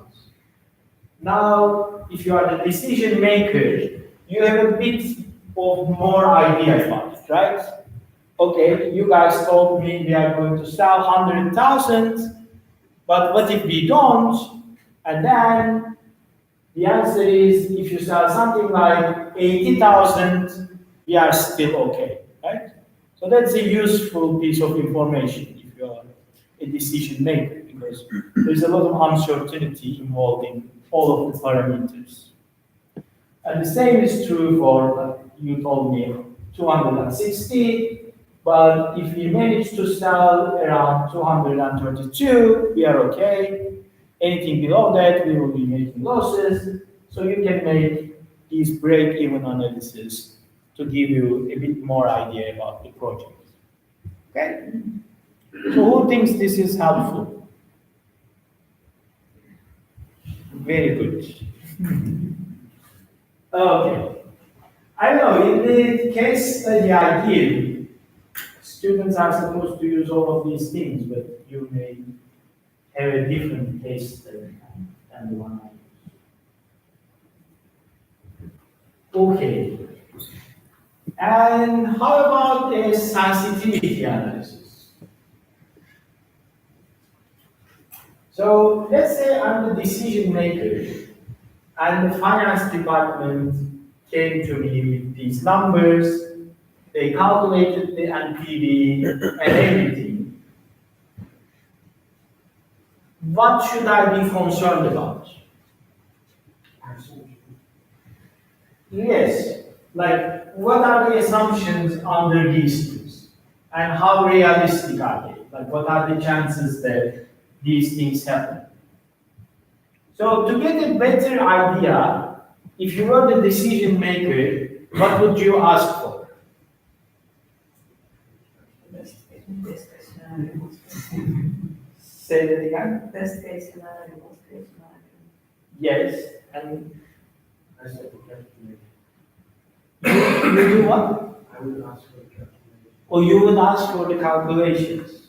Now, if you are the decision maker, you have a bit of more idea about it, right? Okay, you guys told me we are going to sell 100,000, but what if we don't? And then the answer is if you sell something like 80,000, we are still okay, right? So that's a useful piece of information if you are a decision maker, because there's a lot of uncertainty involved in all of the parameters. And the same is true for, you told me, 260, but if we manage to sell around 232, we are okay. Anything below that, we will be making losses. So you can make these break-even analysis to give you a bit more idea about the project. Okay? So who thinks this is helpful? Very good. Okay. I know in the case study I give, students are supposed to use all of these things, but you may have a different case study than the one I use. Okay. And how about a sensitivity analysis? So let's say I'm the decision maker and the finance department came to me with these numbers, they calculated the NPV and everything. What should I be concerned about? Yes, like what are the assumptions under these things? And how realistic are they? Like what are the chances that these things happen? So to get a better idea, if you were the decision maker, what would you ask for? Say that again? Best case scenario, worst case scenario. Yes, and I said you do what? I would ask for a calculation. Or you would ask for the calculations.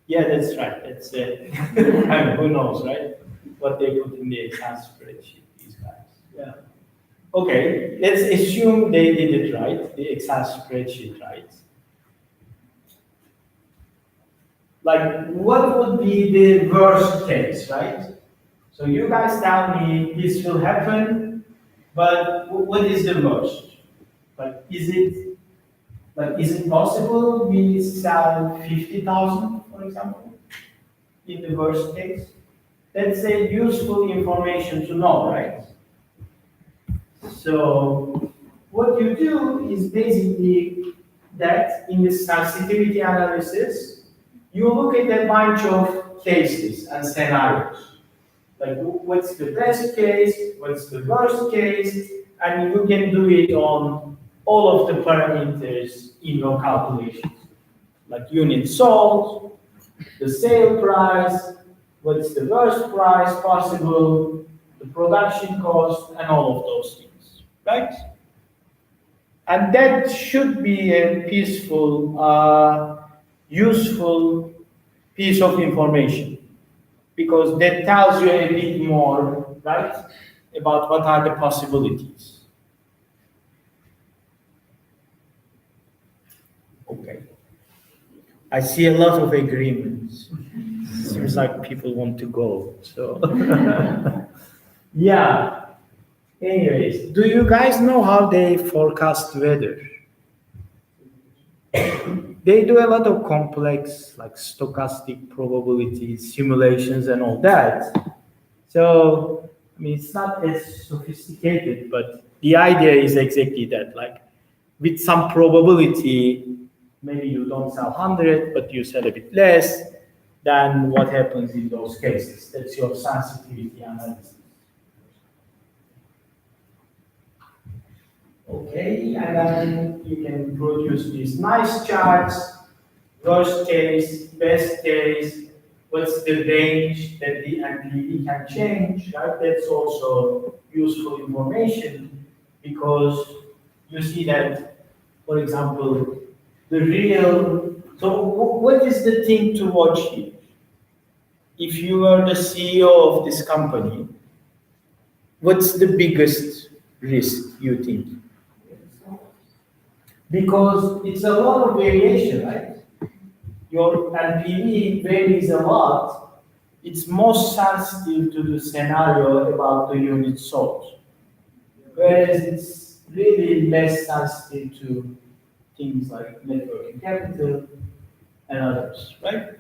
Yeah, that's right. That's it. I mean, who knows, right? What they put in the Excel spreadsheet, these guys. Yeah. Okay, let's assume they did it right, the Excel spreadsheet right. Like, what would be the worst case, right? So you guys tell me this will happen, but what is the worst? Like, is it possible we sell 50,000, for example, in the worst case? That's a useful information to know, right? So what you do is basically that in the sensitivity analysis, you look at a bunch of cases and scenarios. Like what's the best case, what's the worst case, and you can do it on all of the parameters in your calculations. Like unit sold, the sale price, what's the worst price possible, the production cost, and all of those things, right? And that should be a peaceful, useful piece of information because that tells you a bit more, right, about what are the possibilities. Okay. I see a lot of agreements. Seems like people want to go, so. Yeah. Anyways, do you guys know how they forecast weather? They do a lot of complex, like stochastic probabilities, simulations, and all that. So, I mean, it's not as sophisticated, but the idea is exactly that. Like, with some probability, maybe you don't sell 100, but you sell a bit less, then what happens in those cases? That's your sensitivity analysis. Okay, and then you can produce these nice charts, worst case, best case, what's the range that the NPV can change, right? That's also useful information because you see that, for example, the real, so what is the thing to watch here? If you are the CEO of this company, what's the biggest risk you think? Because it's a lot of variation, right? Your NPV varies a lot. It's most sensitive to the scenario about the unit sold. Whereas it's really less sensitive to things like net working capital and others, right?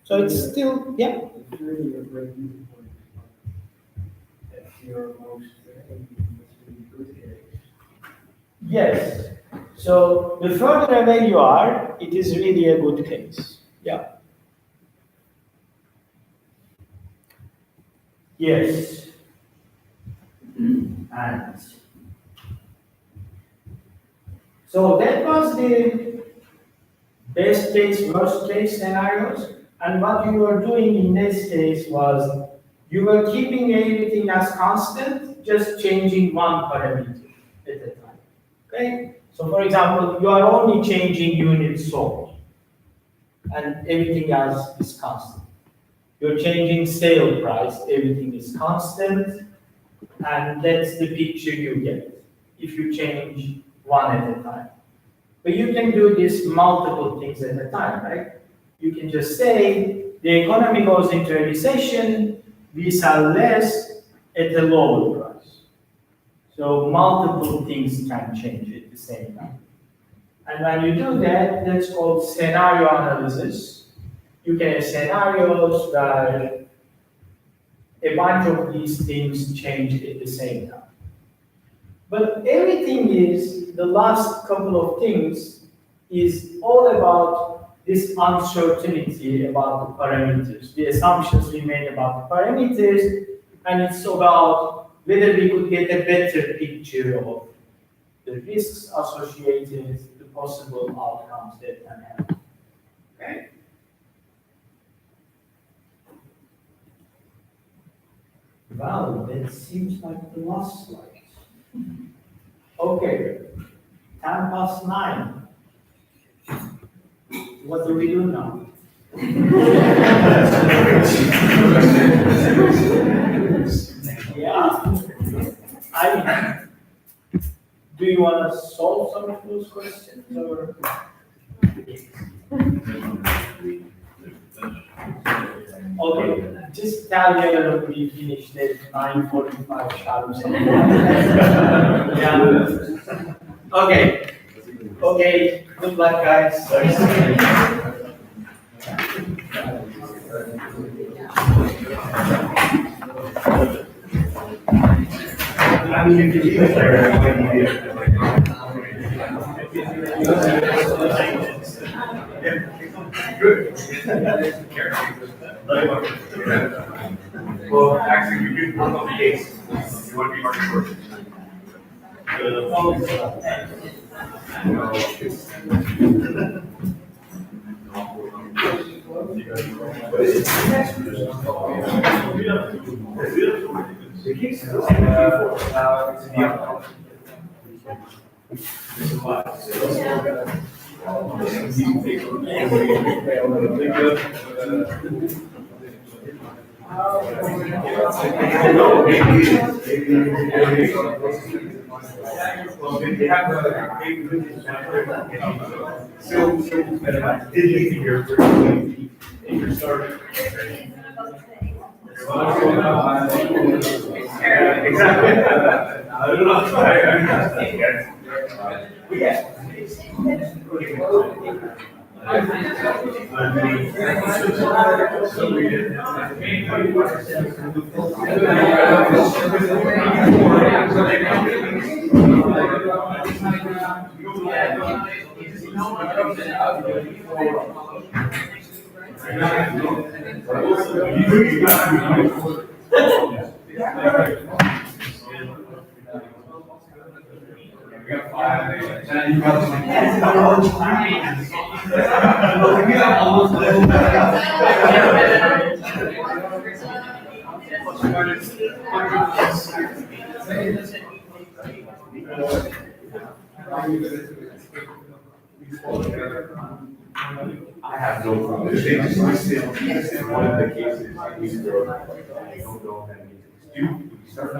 So it's still, yeah. It's really a great using point. That's your most really good case. Yes. So the further away you are, it is really a good case. Yeah. Yes. And so that was the best case, worst case scenarios. And what you were doing in this case was you were keeping everything as constant, just changing one parameter at a time. Okay? So for example, you are only changing units sold and everything else is constant. You're changing sale price, everything is constant, and that's the picture you get if you change one at a time. But you can do this multiple things at a time, right? You can just say the economy goes into a recession, we sell less at a lower price. So multiple things can change at the same time. And when you do that, that's called scenario analysis. You can have scenarios where a bunch of these things change at the same time. But everything is, the last couple of things, is all about this uncertainty about the parameters, the assumptions we made about the parameters, and it's about whether we could get a better picture of the risks associated, the possible outcomes that can happen. Okay? Well, that seems like the last slide. Okay, 9:10. What do we do now? Yeah. Do you want to solve some of those questions or? Okay, just tell me when we finished at 9:45 sharp or something. Yeah. Okay. Okay. Good luck, guys. Good. Well, actually, we could work on the case. You want to be hard first. The case is exactly. I don't know. I have no problem. They just listed one of the cases. I don't know if that means do we start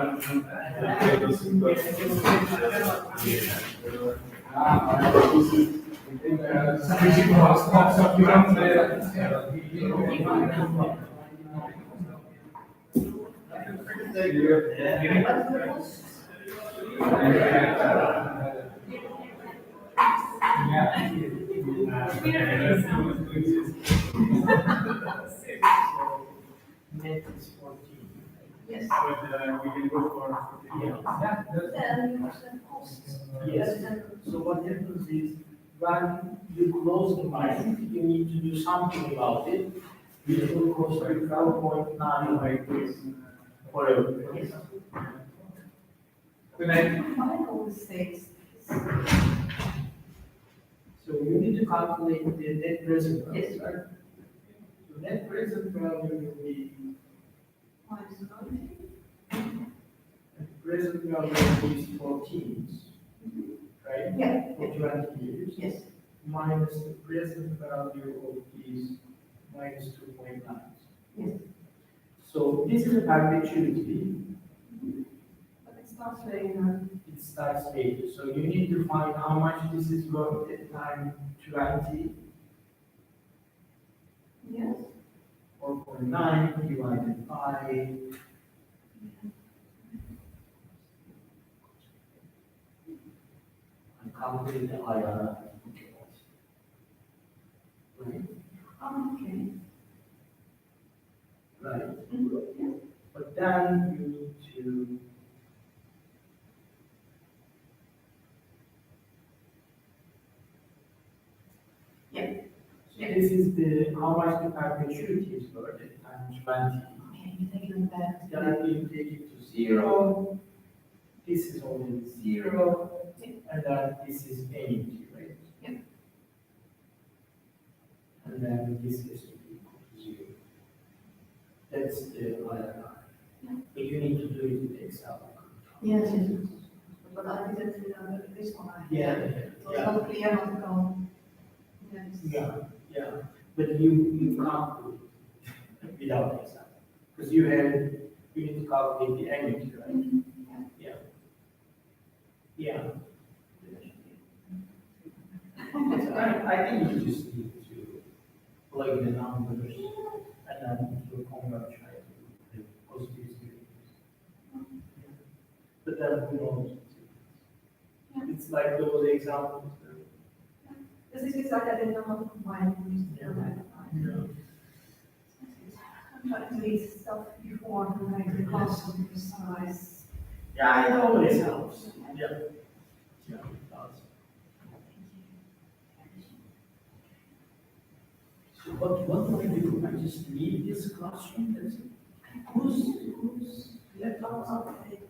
Net is 14. Yes. But we can go for. Yes, so what happens is, when you close the line, you need to do something about it, which will cost you 12.9 like this forever. Mine always stays. So you need to calculate the net present value, Yes. right? So net present value will be, Minus 20. present value is 14, right? Yeah. For 20 years. Yes. Minus the present value of these minus 2.9. Yes. So this is a perpetuity, But it starts very it starts later. So you need to find how much this is worth at time 20, Yes. 4.9 divided by and calculate the IRR. Right? Okay. Right. Mm-hmm. But then you need to so this is the how much the perpetuity is worth at time 20. Okay, you take it back. Then you take it to 0. This is already 0. And then this is empty, right? Yep. And then this is to be equal to 0. That's the IRR. But you need to do it with Excel. Yes, yes. But I didn't this one. Yeah, It was not clear what to go. Yes. Yeah. But you can't do it without Excel. Because you need to calculate the annuity, right? Mhm. Yeah. So I think you just need to plug in the numbers and then to converge the positive series. But then who knows? It's like those examples. This is exactly I didn't know how to combine these two. I'm trying to read stuff before I'm going to class and precise. Yeah, it always helps. Yeah. Yeah, it does. So what do I do? I just leave this classroom, that's it. Who's Oh, okay.